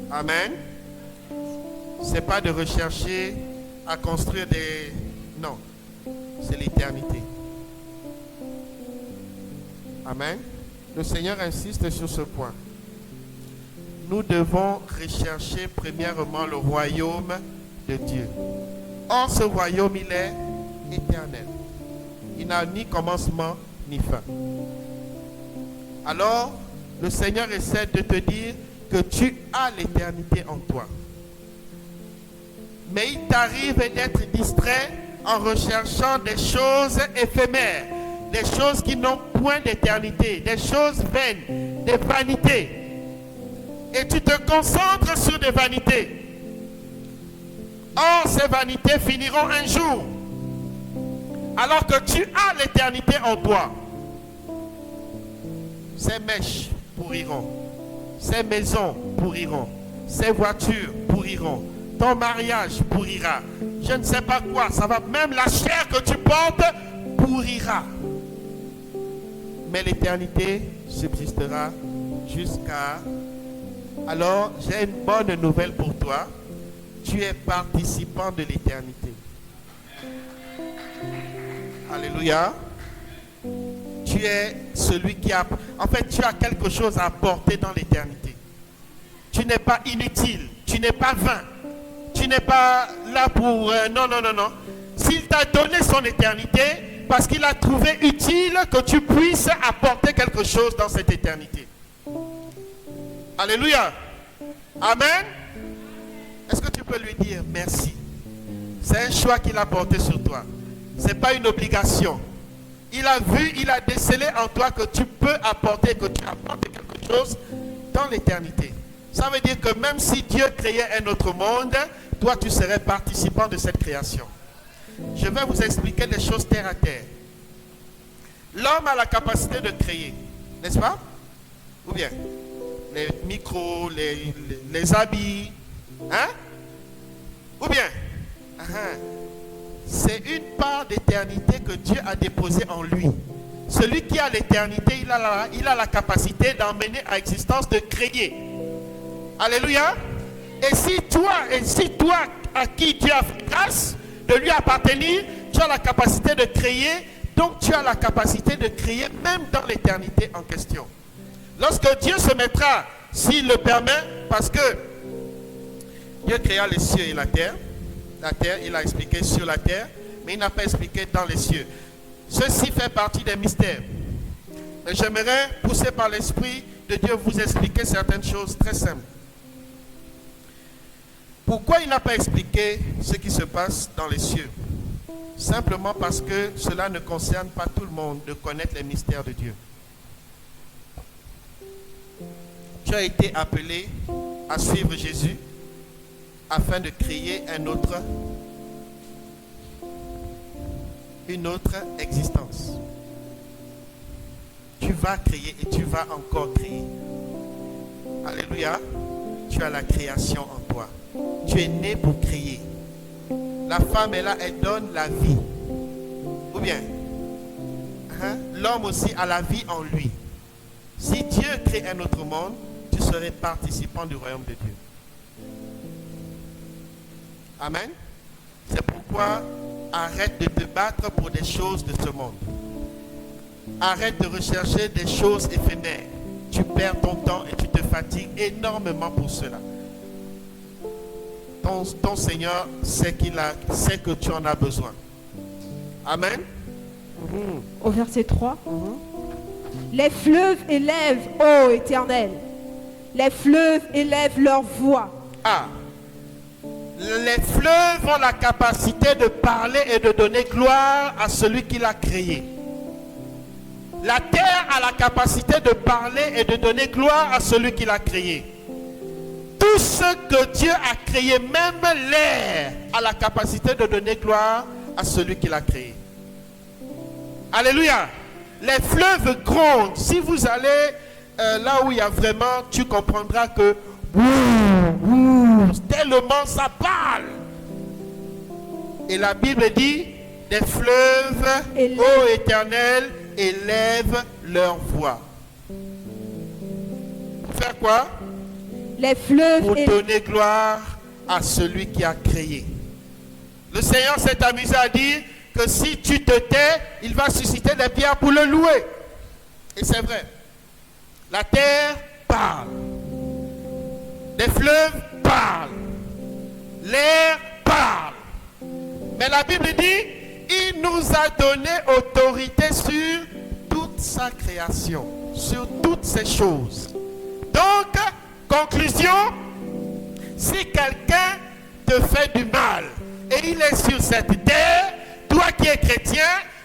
[SPEAKER 5] Amen. C'est pas de rechercher à construire des... Non. C'est l'éternité. Amen. Le Seigneur insiste sur ce point. Nous devons rechercher premièrement le royaume de Dieu. Or, ce royaume, il est éternel. Il n'a ni commencement ni fin. Alors, le Seigneur essaie de te dire que tu as l'éternité en toi. Mais il t'arrive d'être distrait en recherchant des choses éphémères, des choses qui n'ont point d'éternité, des choses vaines, des vanités. Et tu te concentres sur des vanités. Or, ces vanités finiront un jour. Alors que tu as l'éternité en toi. Ces mèches pourriront. Ces maisons pourriront. Ces voitures pourriront. Ton mariage pourrira. Je ne sais pas quoi. Ça va. Même la chair que tu portes pourrira. Mais l'éternité subsistera jusqu'à... Alors, j'ai une bonne nouvelle pour toi. Tu es participant de l'éternité. Alléluia. Tu es celui qui a... En fait, tu as quelque chose à apporter dans l'éternité. Tu n'es pas inutile. Tu n'es pas vain. Tu n'es pas là pour... non. S'il t'a donné son éternité, parce qu'il a trouvé utile que tu puisses apporter quelque chose dans cette éternité. Alléluia. Amen. Est-ce que tu peux lui dire merci? C'est un choix qu'il a porté sur toi. Ce n'est pas une obligation. Il a vu, il a décelé en toi que tu peux apporter, que tu apportes quelque chose dans l'éternité. Ça veut dire que même si Dieu créait un autre monde, toi tu serais participant de cette création. Je vais vous expliquer des choses terre à terre. L'homme a la capacité de créer, n'est-ce pas? Ou bien les micros, les habits, hein? Ou bien c'est une part d'éternité que Dieu a déposée en lui. Celui qui a l'éternité, il a la capacité d'emmener à existence, de créer. Alléluia. Et si toi à qui Dieu a fait grâce de lui appartenir, tu as la capacité de créer, donc tu as la capacité de créer même dans l'éternité en question. Lorsque Dieu se mettra, s'il le permet, parce que Dieu créa les cieux et la terre, il a expliqué sur la terre, mais il n'a pas expliqué dans les cieux. Ceci fait partie des mystères. Mais j'aimerais, poussé par l'Esprit de Dieu, vous expliquer certaines choses très simples. Pourquoi il n'a pas expliqué ce qui se passe dans les cieux? Simplement parce que cela ne concerne pas tout le monde de connaître les mystères de Dieu. Tu as été appelé à suivre Jésus afin de créer une autre existence. Tu vas créer et tu vas encore créer. Alléluia. Tu as la création en toi. Tu es né pour créer. La femme est là, elle donne la vie. Ou bien, l'homme aussi a la vie en lui. Si Dieu crée un autre monde, tu serais participant du royaume de Dieu. Amen. C'est pourquoi arrête de te battre pour des choses de ce monde. Arrête de rechercher des choses éphémères. Tu perds ton temps et tu te fatigues énormément pour cela. Ton Seigneur sait que tu en as besoin. Amen.
[SPEAKER 2] Au verset 3. Les fleuves élèvent, ô Éternel. Les fleuves élèvent leur voix.
[SPEAKER 5] Les fleuves ont la capacité de parler et de donner gloire à celui qui l'a créé. La terre a la capacité de parler et de donner gloire à celui qui l'a créé. Tout ce que Dieu a créé, même l'air, a la capacité de donner gloire à celui qui l'a créé. Alléluia. Les fleuves grondent. Si vous allez là où il y a vraiment, tu comprendras que tellement ça parle. Et la Bible dit, des fleuves, ô Éternel, élèvent leur voix. Pour faire quoi?
[SPEAKER 2] Les fleuves
[SPEAKER 5] pour donner gloire à celui qui a créé. Le Seigneur s'est amusé à dire que si tu te tais, il va susciter des pierres pour le louer. Et c'est vrai. La terre parle. Les fleuves parlent. L'air parle. Mais la Bible dit, il nous a donné autorité sur toute sa création, sur toutes ces choses. Donc, conclusion, si quelqu'un te fait du mal et il est sur cette terre, toi qui es chrétien,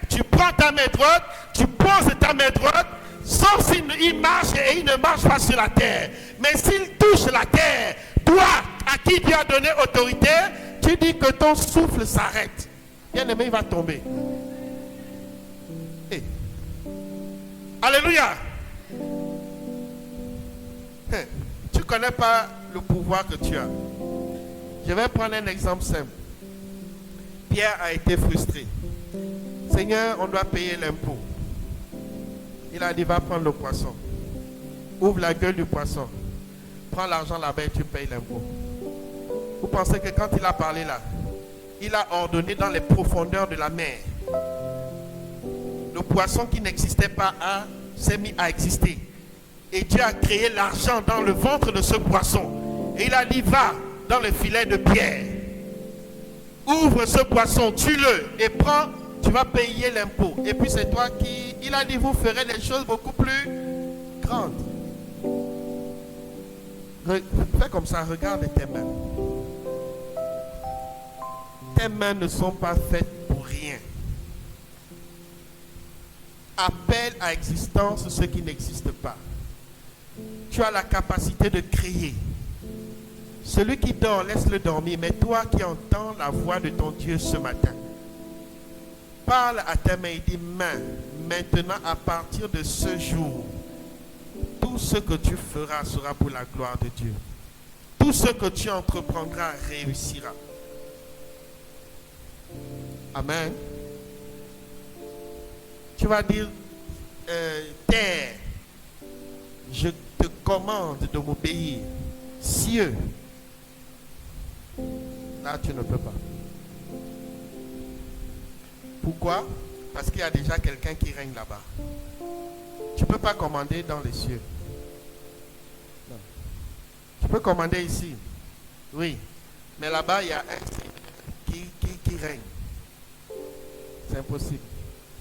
[SPEAKER 5] tu prends ta main droite, tu poses ta main droite, sauf s'il marche et il ne marche pas sur la terre. Mais s'il touche la terre, toi à qui Dieu a donné autorité, tu dis que ton souffle s'arrête. Bien-aimé, il va tomber. Hey. Alléluia. Hey. Tu ne connais pas le pouvoir que tu as. Je vais prendre un exemple simple. Pierre a été frustré. Seigneur, on doit payer l'impôt. Il a dit, va prendre le poisson. Ouvre la gueule du poisson. Prends l'argent là-bas et tu payes l'impôt. Vous pensez que quand il a parlé là, il a ordonné dans les profondeurs de la mer. Le poisson qui n'existait pas s'est mis à exister. Et Dieu a créé l'argent dans le ventre de ce poisson. Et il a dit, va dans le filet de Pierre. Ouvre ce poisson, tue-le et prends, tu vas payer l'impôt. Et puis c'est toi qui... Il a dit, vous ferez des choses beaucoup plus grandes. Fais comme ça, regarde tes mains. Tes mains ne sont pas faites pour rien. Appelle à existence ce qui n'existe pas. Tu as la capacité de créer. Celui qui dort, laisse-le dormir. Mais toi qui entends la voix de ton Dieu ce matin, parle à tes mains, il dit main. Maintenant, à partir de ce jour, tout ce que tu feras sera pour la gloire de Dieu. Tout ce que tu entreprendras réussira. Amen. Tu vas dire, terre, je te commande de m'obéir. Cieux, là tu ne peux pas. Pourquoi? Parce qu'il y a déjà quelqu'un qui règne là-bas. Tu ne peux pas commander dans les cieux. Non. Tu peux commander ici. Oui. Mais là-bas, il y a un qui règne. C'est impossible.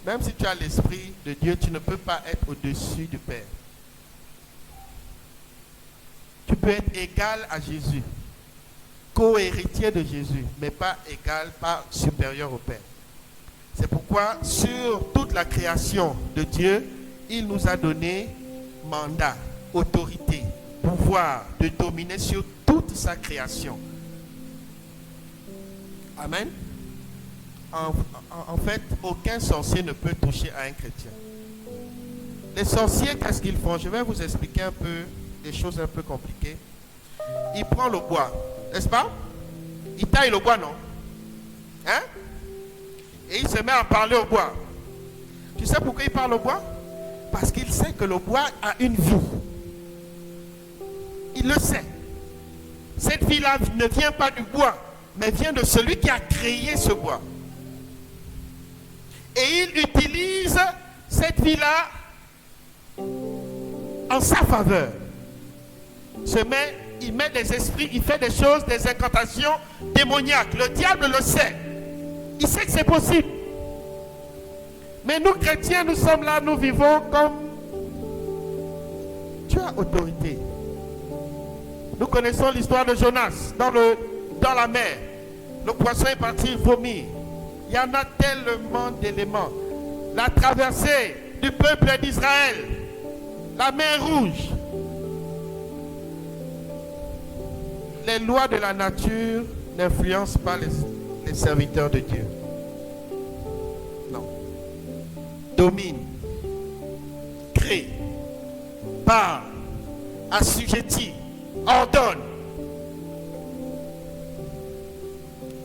[SPEAKER 5] Même si tu as l'Esprit de Dieu, tu ne peux pas être au-dessus du Père. Tu peux être égal à Jésus. Co-héritier de Jésus. Mais pas égal, pas supérieur au Père. C'est pourquoi sur toute la création de Dieu, il nous a donné mandat, autorité, pouvoir de dominer sur toute sa création. Amen. En fait, aucun sorcier ne peut toucher à un chrétien. Les sorciers, qu'est-ce qu'ils font? Je vais vous expliquer un peu des choses un peu compliquées. Ils prennent le bois, n'est-ce pas? Ils taillent le bois, non? Hein? Et il se met à parler au bois. Tu sais pourquoi il parle au bois? Parce qu'il sait que le bois a une vie. Il le sait. Cette vie-là ne vient pas du bois, mais vient de celui qui a créé ce bois. Et il utilise cette vie-là en sa faveur. Il met des esprits, il fait des choses, des incantations démoniaques. Le diable le sait. Il sait que c'est possible. Mais nous chrétiens, nous sommes là, nous vivons comme tu as autorité. Nous connaissons l'histoire de Jonas dans la mer. Le poisson est parti vomir. Il y en a tellement d'éléments. La traversée du peuple d'Israël. La mer Rouge. Les lois de la nature n'influencent pas les serviteurs de Dieu. Non. Domine, crée, parle, assujettit, ordonne.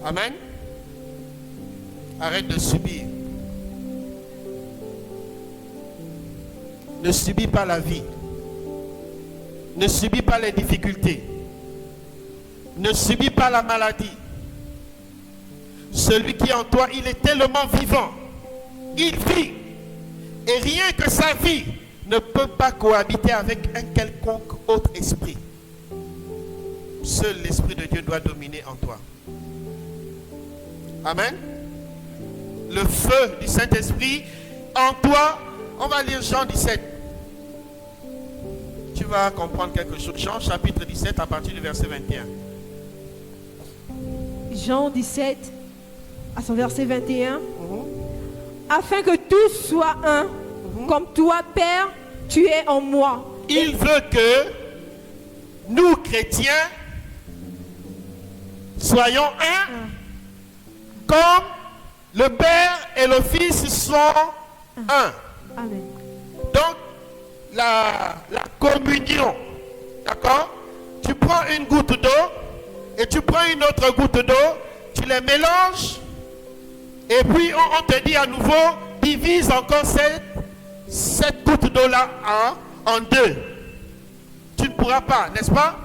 [SPEAKER 5] Amen. Arrête de subir. Ne subis pas la vie. Ne subis pas les difficultés. Ne subis pas la maladie. Celui qui est en toi, il est tellement vivant. Il vit. Et rien que sa vie ne peut pas cohabiter avec un quelconque autre esprit. Seul l'Esprit de Dieu doit dominer en toi. Amen. Le feu du Saint-Esprit en toi. On va lire Jean 17. Tu vas comprendre quelque chose. Jean chapitre 17 à partir du verset 21.
[SPEAKER 2] Jean 17 à son verset 21. Afin que tous soient un, comme toi, Père, tu es en moi.
[SPEAKER 5] Il veut que nous, chrétiens, soyons un, comme le Père et le Fils sont un.
[SPEAKER 2] Amen.
[SPEAKER 5] Donc, la communion, d'accord? Tu prends une goutte d'eau et tu prends une autre goutte d'eau, tu les mélanges et puis on te dit à nouveau, divise encore cette goutte d'eau-là en deux. Tu ne pourras pas, n'est-ce pas?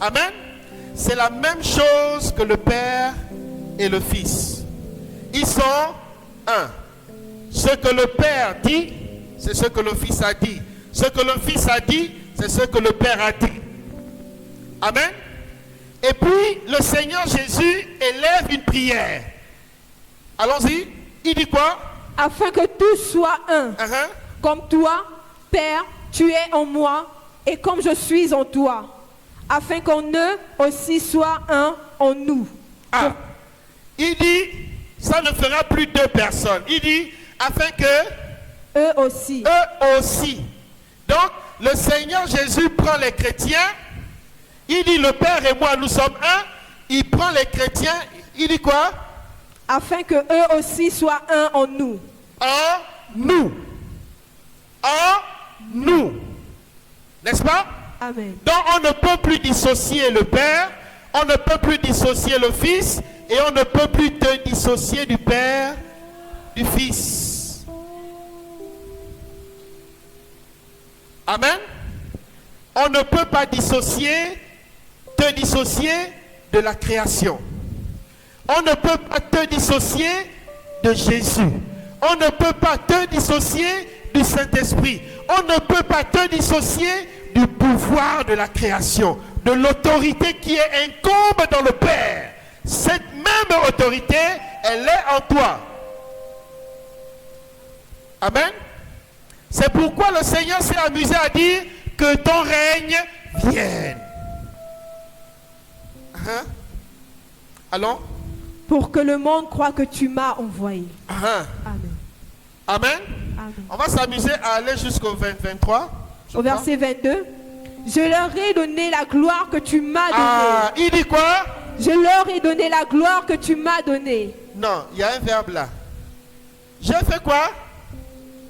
[SPEAKER 5] Amen. C'est la même chose que le Père et le Fils. Ils sont un. Ce que le Père dit, c'est ce que le Fils a dit. Ce que le Fils a dit, c'est ce que le Père a dit. Amen. Et puis, le Seigneur Jésus élève une prière. Allons-y. Il dit quoi?
[SPEAKER 2] Afin que tous soient un. Comme toi, Père, tu es en moi et comme je suis en toi. Afin qu'on eux aussi soit un en nous.
[SPEAKER 5] Ah. Il dit, ça ne fera plus deux personnes. Il dit, afin que
[SPEAKER 2] eux aussi.
[SPEAKER 5] Eux aussi. Donc, le Seigneur Jésus prend les chrétiens. Il dit, le Père et moi, nous sommes un. Il prend les chrétiens. Il dit quoi?
[SPEAKER 2] afin que eux aussi soient un en nous.
[SPEAKER 5] En nous. En nous. N'est-ce pas?
[SPEAKER 2] Amen.
[SPEAKER 5] Donc on ne peut plus dissocier le Père, on ne peut plus dissocier le Fils, et on ne peut plus te dissocier du Père, du Fils. Amen. On ne peut pas te dissocier de la création. On ne peut pas te dissocier de Jésus. On ne peut pas te dissocier du Saint-Esprit. On ne peut pas te dissocier du pouvoir de la création, de l'autorité qui est incombe dans le Père. Cette même autorité, elle est en toi. Amen. C'est pourquoi le Seigneur s'est amusé à dire que ton règne vienne. Hein? Allons?
[SPEAKER 2] Pour que le monde croie que tu m'as envoyé.
[SPEAKER 5] Amen.
[SPEAKER 2] Amen.
[SPEAKER 5] Amen. On va s'amuser à aller jusqu'au 23.
[SPEAKER 2] Au verset 22. Je leur ai donné la gloire que tu m'as donnée.
[SPEAKER 5] Ah, il dit quoi?
[SPEAKER 2] Je leur ai donné la gloire que tu m'as donnée.
[SPEAKER 5] Non, il y a un verbe là. J'ai fait quoi?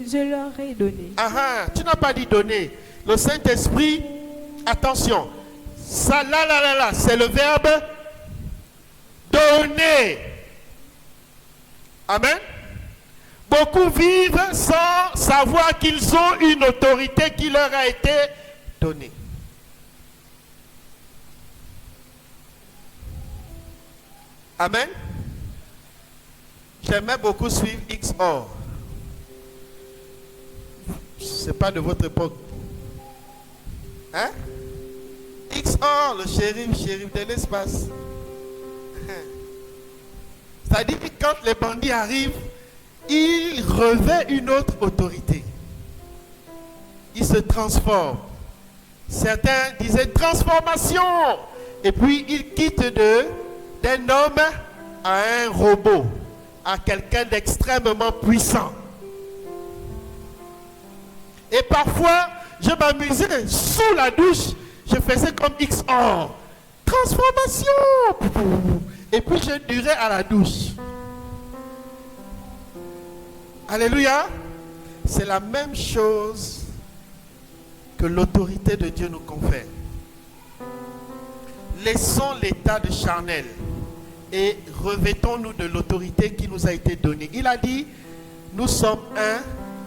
[SPEAKER 2] Je leur ai donné.
[SPEAKER 5] Ah, tu n'as pas dit donner. Le Saint-Esprit, attention. Ça, là, c'est le verbe donner. Amen. Beaucoup vivent sans savoir qu'ils ont une autorité qui leur a été donnée. Amen. J'aimais beaucoup suivre XOR. C'est pas de votre époque. Hein? XOR, le shérif de l'espace. C'est-à-dire que quand les bandits arrivent, ils revêtent une autre autorité. Ils se transforment. Certains disaient transformation. Et puis ils quittent d'un homme à un robot, à quelqu'un d'extrêmement puissant. Et parfois, je m'amusais sous la douche, je faisais comme XOR. Transformation. Et puis je durais à la douche. Alléluia. C'est la même chose que l'autorité de Dieu nous confère. Laissons l'état de charnel et revêtons-nous de l'autorité qui nous a été donnée. Il a dit, nous sommes un,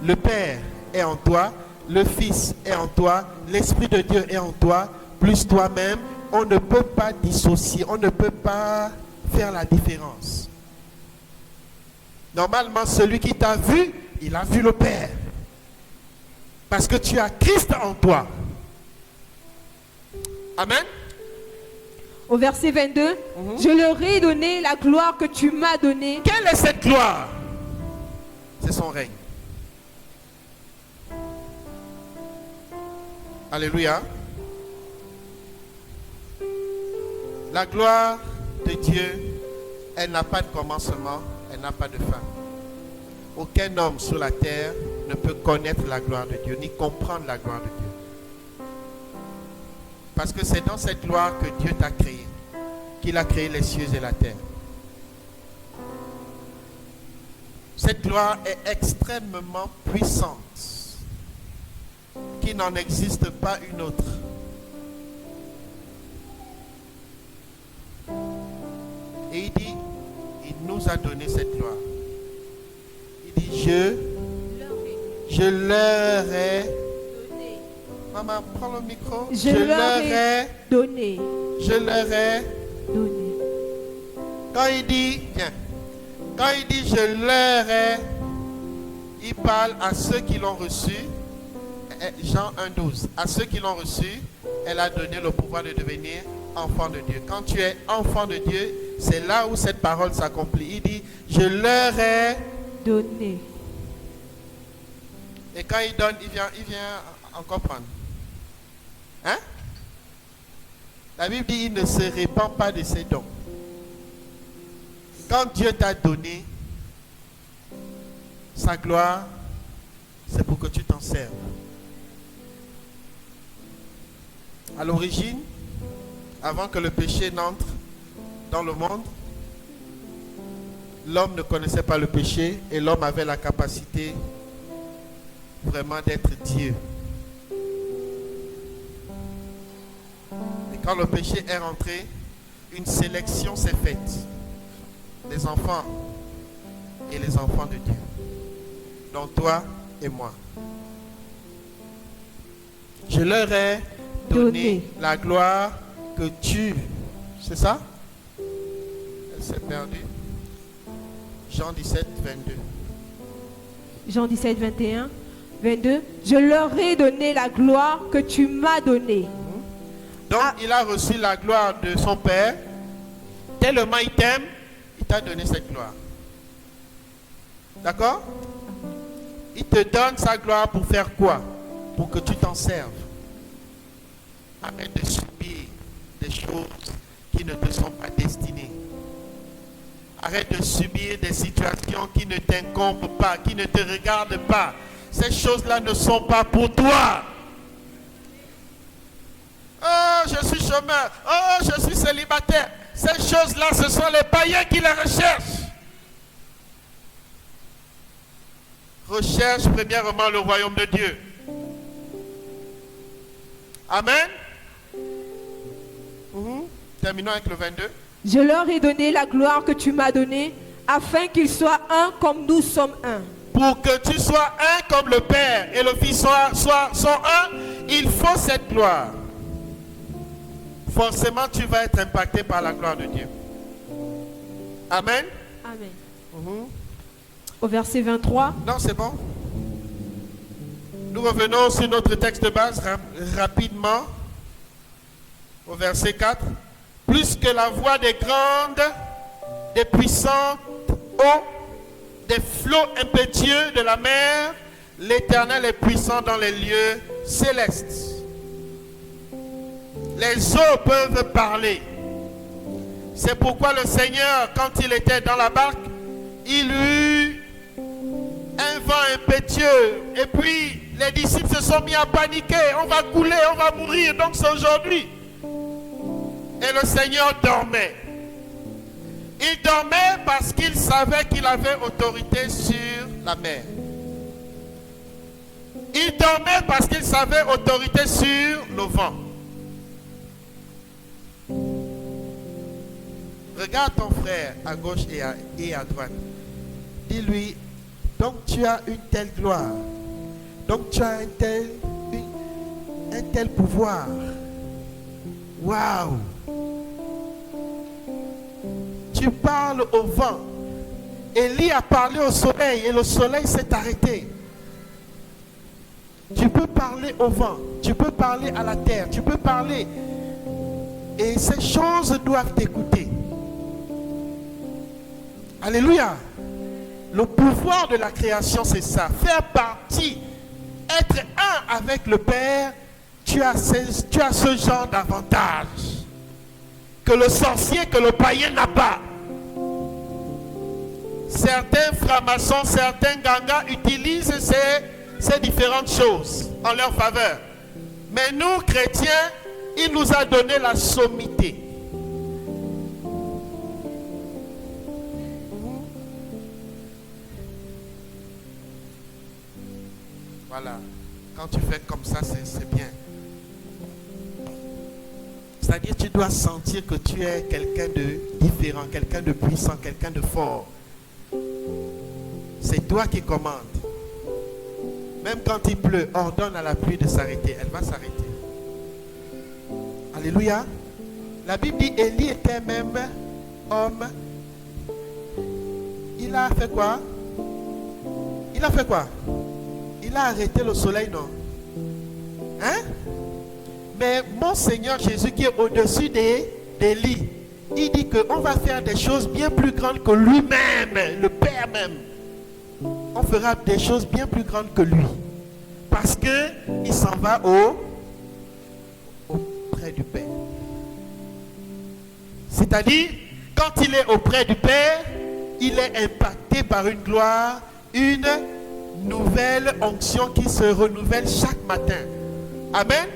[SPEAKER 5] le Père est en toi, le Fils est en toi, l'Esprit de Dieu est en toi, plus toi-même. On ne peut pas dissocier, on ne peut pas faire la différence. Normalement, celui qui t'a vu, il a vu le Père. Parce que tu as Christ en toi. Amen.
[SPEAKER 2] Au verset 22, je leur ai donné la gloire que tu m'as donnée.
[SPEAKER 5] Quelle est cette gloire? C'est son règne. Alléluia. La gloire de Dieu, elle n'a pas de commencement, elle n'a pas de fin. Aucun homme sur la terre ne peut connaître la gloire de Dieu, ni comprendre la gloire de Dieu. Parce que c'est dans cette gloire que Dieu t'a créé, qu'il a créé les cieux et la terre. Cette gloire est extrêmement puissante, qu'il n'en existe pas une autre. Et il dit, il nous a donné cette gloire. Il dit, je leur ai donné. Maman, prends le micro.
[SPEAKER 2] Je leur ai donné.
[SPEAKER 5] Je leur ai
[SPEAKER 2] donné.
[SPEAKER 5] Quand il dit, viens, quand il dit je leur ai, il parle à ceux qui l'ont reçu. Jean 1,12. À ceux qui l'ont reçu, elle a donné le pouvoir de devenir enfant de Dieu. Quand tu es enfant de Dieu, c'est là où cette parole s'accomplit. Il dit, je leur ai
[SPEAKER 2] donné.
[SPEAKER 5] Et quand il donne, il vient encore prendre. Hein? La Bible dit, il ne se répand pas de ses dons. Quand Dieu t'a donné sa gloire, c'est pour que tu t'en serves. À l'origine, avant que le péché n'entre dans le monde, l'homme ne connaissait pas le péché et l'homme avait la capacité vraiment d'être Dieu. Et quand le péché est rentré, une sélection s'est faite. Les enfants et les enfants de Dieu. Donc toi et moi. Je leur ai donné la gloire que tu... C'est ça? Elle s'est perdue. Jean 17, 22.
[SPEAKER 2] Jean 17, 21, 22. Je leur ai donné la gloire que tu m'as donnée.
[SPEAKER 5] Donc il a reçu la gloire de son Père. Tellement il t'aime, il t'a donné cette gloire. D'accord? Il te donne sa gloire pour faire quoi? Pour que tu t'en serves. Arrête de subir des choses qui ne te sont pas destinées. Arrête de subir des situations qui ne t'incombent pas, qui ne te regardent pas. Ces choses-là ne sont pas pour toi. Oh, je suis chômeur. Oh, je suis célibataire. Ces choses-là, ce sont les païens qui les recherchent. Recherche premièrement le royaume de Dieu. Amen. Terminons avec le 22.
[SPEAKER 2] Je leur ai donné la gloire que tu m'as donnée, afin qu'ils soient un comme nous sommes un.
[SPEAKER 5] Pour que tu sois un comme le Père et le Fils sont un, il faut cette gloire. Forcément, tu vas être impacté par la gloire de Dieu. Amen.
[SPEAKER 2] Amen. Au verset 23.
[SPEAKER 5] Non, c'est bon. Nous revenons sur notre texte de base rapidement. Au verset 4. Plus que la voix des grandes, des puissantes eaux, des flots impétueux de la mer, l'Éternel est puissant dans les lieux célestes. Les eaux peuvent parler. C'est pourquoi le Seigneur, quand il était dans la barque, il eut un vent impétueux. Et puis, les disciples se sont mis à paniquer. On va couler, on va mourir. Donc, c'est aujourd'hui. Et le Seigneur dormait. Il dormait parce qu'il savait qu'il avait autorité sur la mer. Il dormait parce qu'il savait autorité sur le vent. Regarde ton frère à gauche et à droite. Dis-lui, donc tu as une telle gloire. Donc tu as un tel pouvoir. Waouh! Tu parles au vent. Élie a parlé au soleil et le soleil s'est arrêté. Tu peux parler au vent, tu peux parler à la terre, tu peux parler. Et ces choses doivent t'écouter. Alléluia. Le pouvoir de la création, c'est ça. Faire partie, être un avec le Père, tu as ce genre d'avantage que le sorcier, que le païen n'a pas. Certains francs-maçons, certains gangas utilisent ces différentes choses en leur faveur. Mais nous, chrétiens, il nous a donné la sommité. Voilà. Quand tu fais comme ça, c'est bien. C'est-à-dire que tu dois sentir que tu es quelqu'un de différent, quelqu'un de puissant, quelqu'un de fort. C'est toi qui commandes. Même quand il pleut, ordonne à la pluie de s'arrêter. Elle va s'arrêter. Alléluia. La Bible dit Élie était même homme. Il a fait quoi? Il a fait quoi? Il a arrêté le soleil, non? Hein? Mais mon Seigneur Jésus qui est au-dessus d'Élie, il dit qu'on va faire des choses bien plus grandes que lui-même, le Père même. On fera des choses bien plus grandes que lui. Parce qu'il s'en va auprès du Père. C'est-à-dire, quand il est auprès du Père, il est impacté par une gloire, une nouvelle onction qui se renouvelle chaque matin. Amen.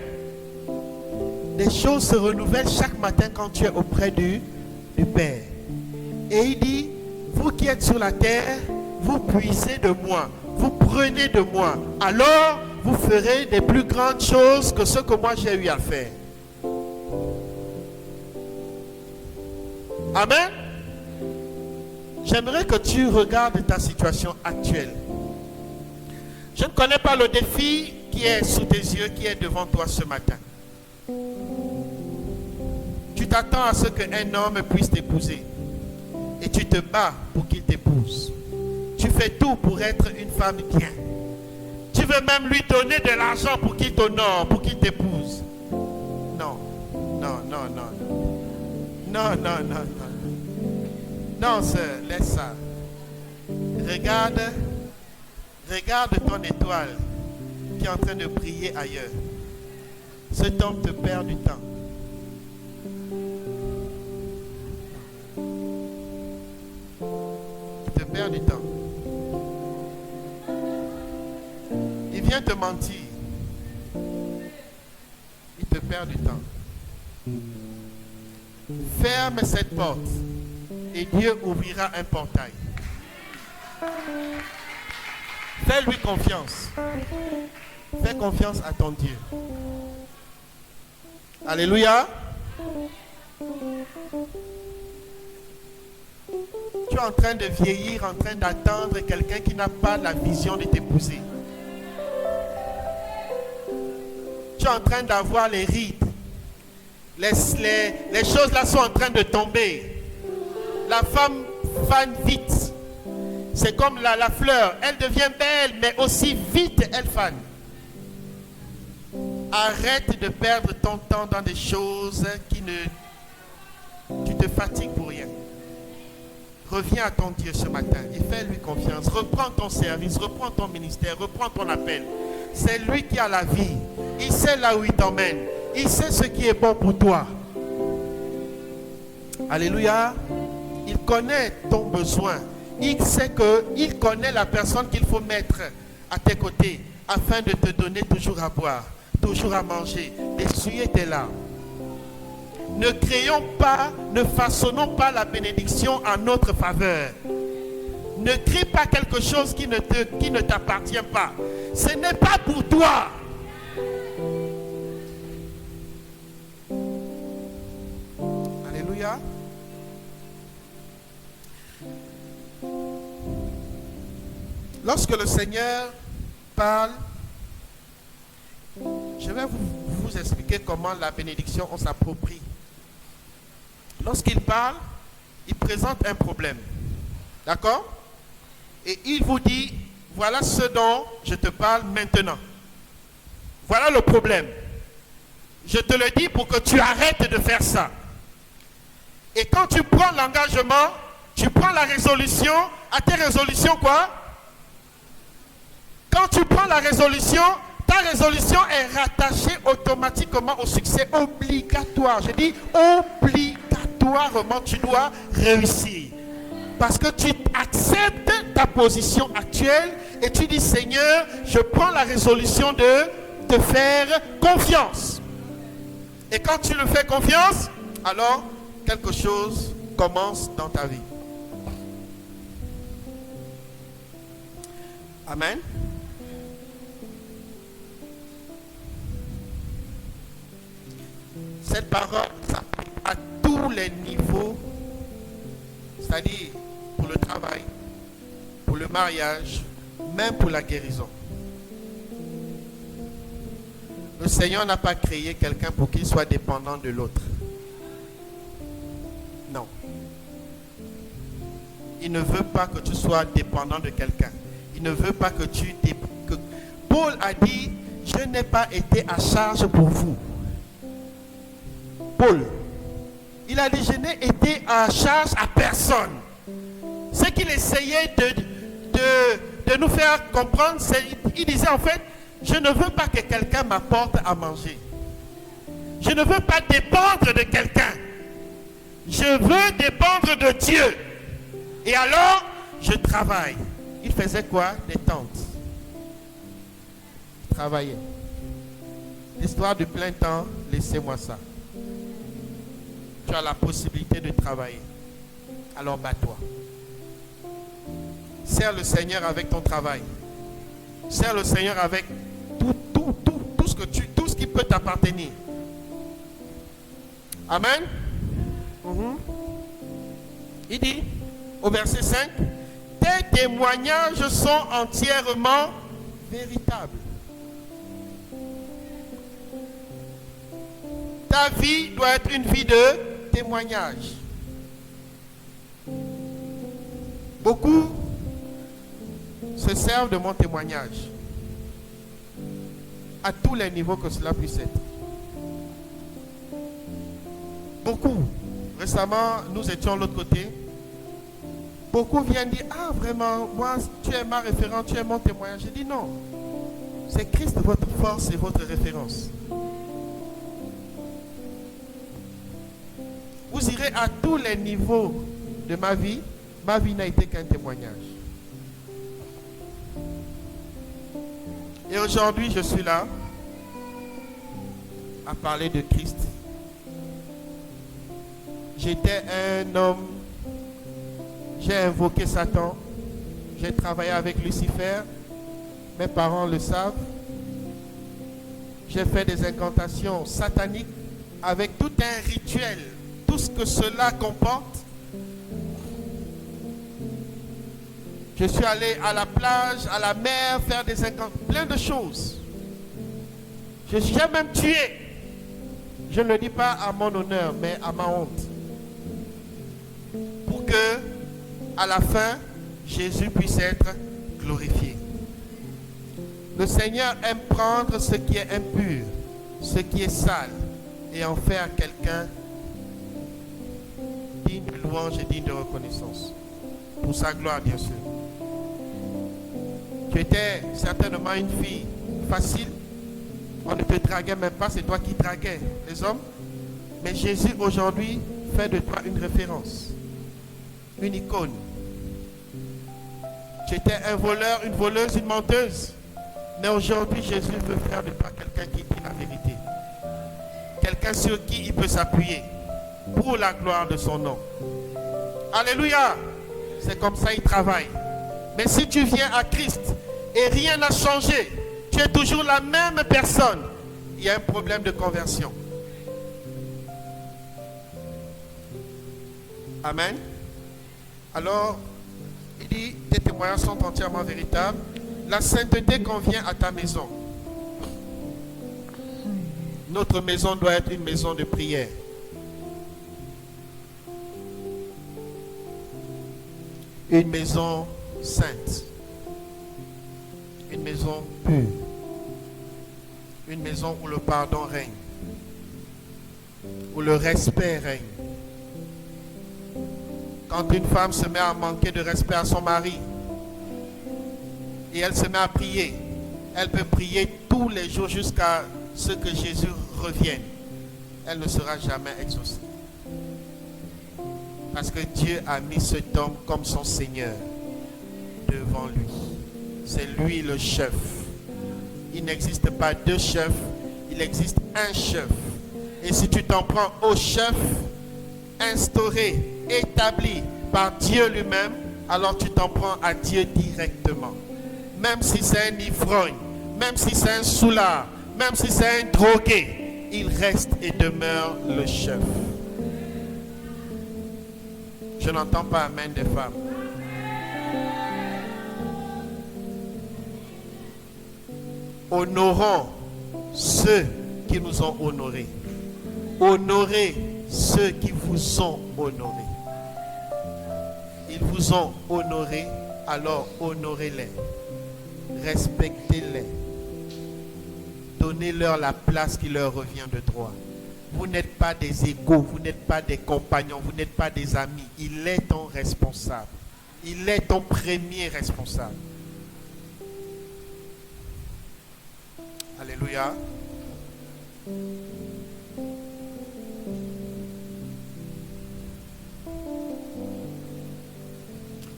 [SPEAKER 5] Les choses se renouvellent chaque matin quand tu es auprès du Père. Et il dit, vous qui êtes sur la terre, vous puisez de moi, vous prenez de moi. Alors, vous ferez des plus grandes choses que ce que moi j'ai eu à faire. Amen. J'aimerais que tu regardes ta situation actuelle. Je ne connais pas le défi qui est sous tes yeux, qui est devant toi ce matin. Tu t'attends à ce qu'un homme puisse t'épouser. Et tu te bats pour qu'il t'épouse. Tu fais tout pour être une femme bien. Tu veux même lui donner de l'argent pour qu'il t'honore, pour qu'il t'épouse. Non, non, non, non. Non, non, non, non. Non, sœur, laisse ça. Regarde ton étoile qui est en train de briller ailleurs. Cet homme te perd du temps. Il te perd du temps. Il vient te mentir. Il te perd du temps. Ferme cette porte et Dieu ouvrira un portail. Fais-lui confiance. Fais confiance à ton Dieu. Alléluia. Tu es en train de vieillir, en train d'attendre quelqu'un qui n'a pas la vision de t'épouser. Tu es en train d'avoir les rides. Les choses là sont en train de tomber. La femme fane vite. C'est comme la fleur. Elle devient belle, mais aussi vite elle fane. Arrête de perdre ton temps dans des choses qui tu te fatigues pour rien. Reviens à ton Dieu ce matin et fais-lui confiance. Reprends ton service, reprends ton ministère, reprends ton appel. C'est lui qui a la vie. Il sait là où il t'emmène. Il sait ce qui est bon pour toi. Alléluia. Il connaît ton besoin. Il sait qu'il connaît la personne qu'il faut mettre à tes côtés afin de te donner toujours à boire, toujours à manger, d'essuyer tes larmes. Ne créons pas, ne façonnons pas la bénédiction en notre faveur. Ne crée pas quelque chose qui ne t'appartient pas. Ce n'est pas pour toi. Alléluia. Lorsque le Seigneur parle, je vais vous expliquer comment la bénédiction, on s'approprie. Lorsqu'il parle, il présente un problème. D'accord? Et il vous dit, voilà ce dont je te parle maintenant. Voilà le problème. Je te le dis pour que tu arrêtes de faire ça. Et quand tu prends l'engagement, tu prends la résolution, à tes résolutions quoi? Quand tu prends la résolution, ta résolution est rattachée automatiquement au succès obligatoire. Je dis obligatoirement, tu dois réussir. Parce que tu acceptes ta position actuelle et tu dis, Seigneur, je prends la résolution de te faire confiance. Et quand tu le fais confiance, alors quelque chose commence dans ta vie. Amen. Cette parole s'applique à tous les niveaux, c'est-à-dire pour le travail, pour le mariage, même pour la guérison. Le Seigneur n'a pas créé quelqu'un pour qu'il soit dépendant de l'autre. Non. Il ne veut pas que tu sois dépendant de quelqu'un. Il ne veut pas que tu... Paul a dit, je n'ai pas été à charge pour vous. Paul, il a dit, je n'ai été à charge à personne. Ce qu'il essayait de nous faire comprendre, c'est, il disait en fait, je ne veux pas que quelqu'un m'apporte à manger. Je ne veux pas dépendre de quelqu'un. Je veux dépendre de Dieu. Et alors, je travaille. Il faisait quoi? Des tentes. Il travaillait. L'histoire du plein temps, laissez-moi ça. Tu as la possibilité de travailler. Alors bats-toi. sers le Seigneur avec ton travail. Sers le Seigneur avec tout ce qui peut t'appartenir. Amen. Il dit au verset 5, tes témoignages sont entièrement véritables. Ta vie doit être une vie de témoignage. Beaucoup se servent de mon témoignage à tous les niveaux que cela puisse être. Beaucoup. Récemment, nous étions de l'autre côté. Beaucoup viennent dire, ah vraiment, moi, tu es ma référence, tu es mon témoignage. J'ai dit non. C'est Christ votre force et votre référence. Vous irez à tous les niveaux de ma vie n'a été qu'un témoignage. Et aujourd'hui, je suis là à parler de Christ. J'étais un homme, j'ai invoqué Satan, j'ai travaillé avec Lucifer, mes parents le savent. J'ai fait des incantations sataniques avec tout un rituel, tout ce que cela comporte. Je suis allé à la plage, à la mer, faire des incantations, plein de choses. J'ai même tué. Je ne le dis pas à mon honneur, mais à ma honte. Pour que, à la fin, Jésus puisse être glorifié. Le Seigneur aime prendre ce qui est impur, ce qui est sale, et en faire quelqu'un digne de louange et digne de reconnaissance. Pour sa gloire, bien sûr. Tu étais certainement une fille facile. On ne te draguait même pas, c'est toi qui draguais les hommes. Mais Jésus aujourd'hui fait de toi une référence, une icône. Tu étais un voleur, une voleuse, une menteuse. Mais aujourd'hui, Jésus veut faire de toi quelqu'un qui dit la vérité. Quelqu'un sur qui il peut s'appuyer pour la gloire de son nom. Alléluia! C'est comme ça il travaille. Mais si tu viens à Christ et rien n'a changé, tu es toujours la même personne, il y a un problème de conversion. Amen. Alors, il dit, tes témoignages sont entièrement véritables. La sainteté convient à ta maison. Notre maison doit être une maison de prière. Une maison sainte. Une maison pure. Une maison où le pardon règne. Où le respect règne. Quand une femme se met à manquer de respect à son mari et elle se met à prier, elle peut prier tous les jours jusqu'à ce que Jésus revienne. Elle ne sera jamais exaucée. Parce que Dieu a mis cet homme comme son Seigneur devant lui. C'est lui le chef. Il n'existe pas deux chefs, il existe un chef. Et si tu t'en prends au chef, instauré, établi par Dieu lui-même, alors tu t'en prends à Dieu directement. Même si c'est un ivrogne, même si c'est un soulard, même si c'est un drogué, il reste et demeure le chef. Je n'entends pas amen des femmes. Honorons ceux qui nous ont honorés. Honorez ceux qui vous ont honorés. Ils vous ont honorés, alors honorez-les. Respectez-les. Donnez-leur la place qui leur revient de droit. Vous n'êtes pas des égaux, vous n'êtes pas des compagnons, vous n'êtes pas des amis. Il est ton responsable. Il est ton premier responsable. Alléluia.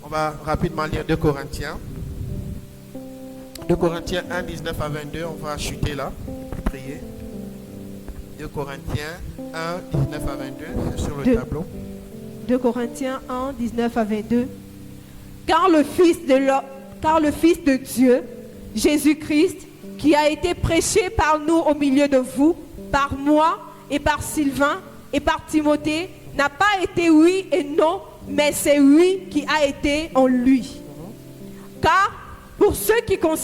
[SPEAKER 5] On va rapidement lire 2 Corinthiens. 2 Corinthiens 1, 19 à 22. On va chuter là, prier. 2 Corinthiens 1, 19 à 22. C'est sur le tableau.
[SPEAKER 2] 2 Corinthiens 1, 19 à 22. Car le Fils de Dieu, Jésus-Christ, qui a été prêché par nous au milieu de vous, par moi et par Sylvain et par Timothée, n'a pas été oui et non, mais c'est oui qui a été en lui. Car pour ce qui concerne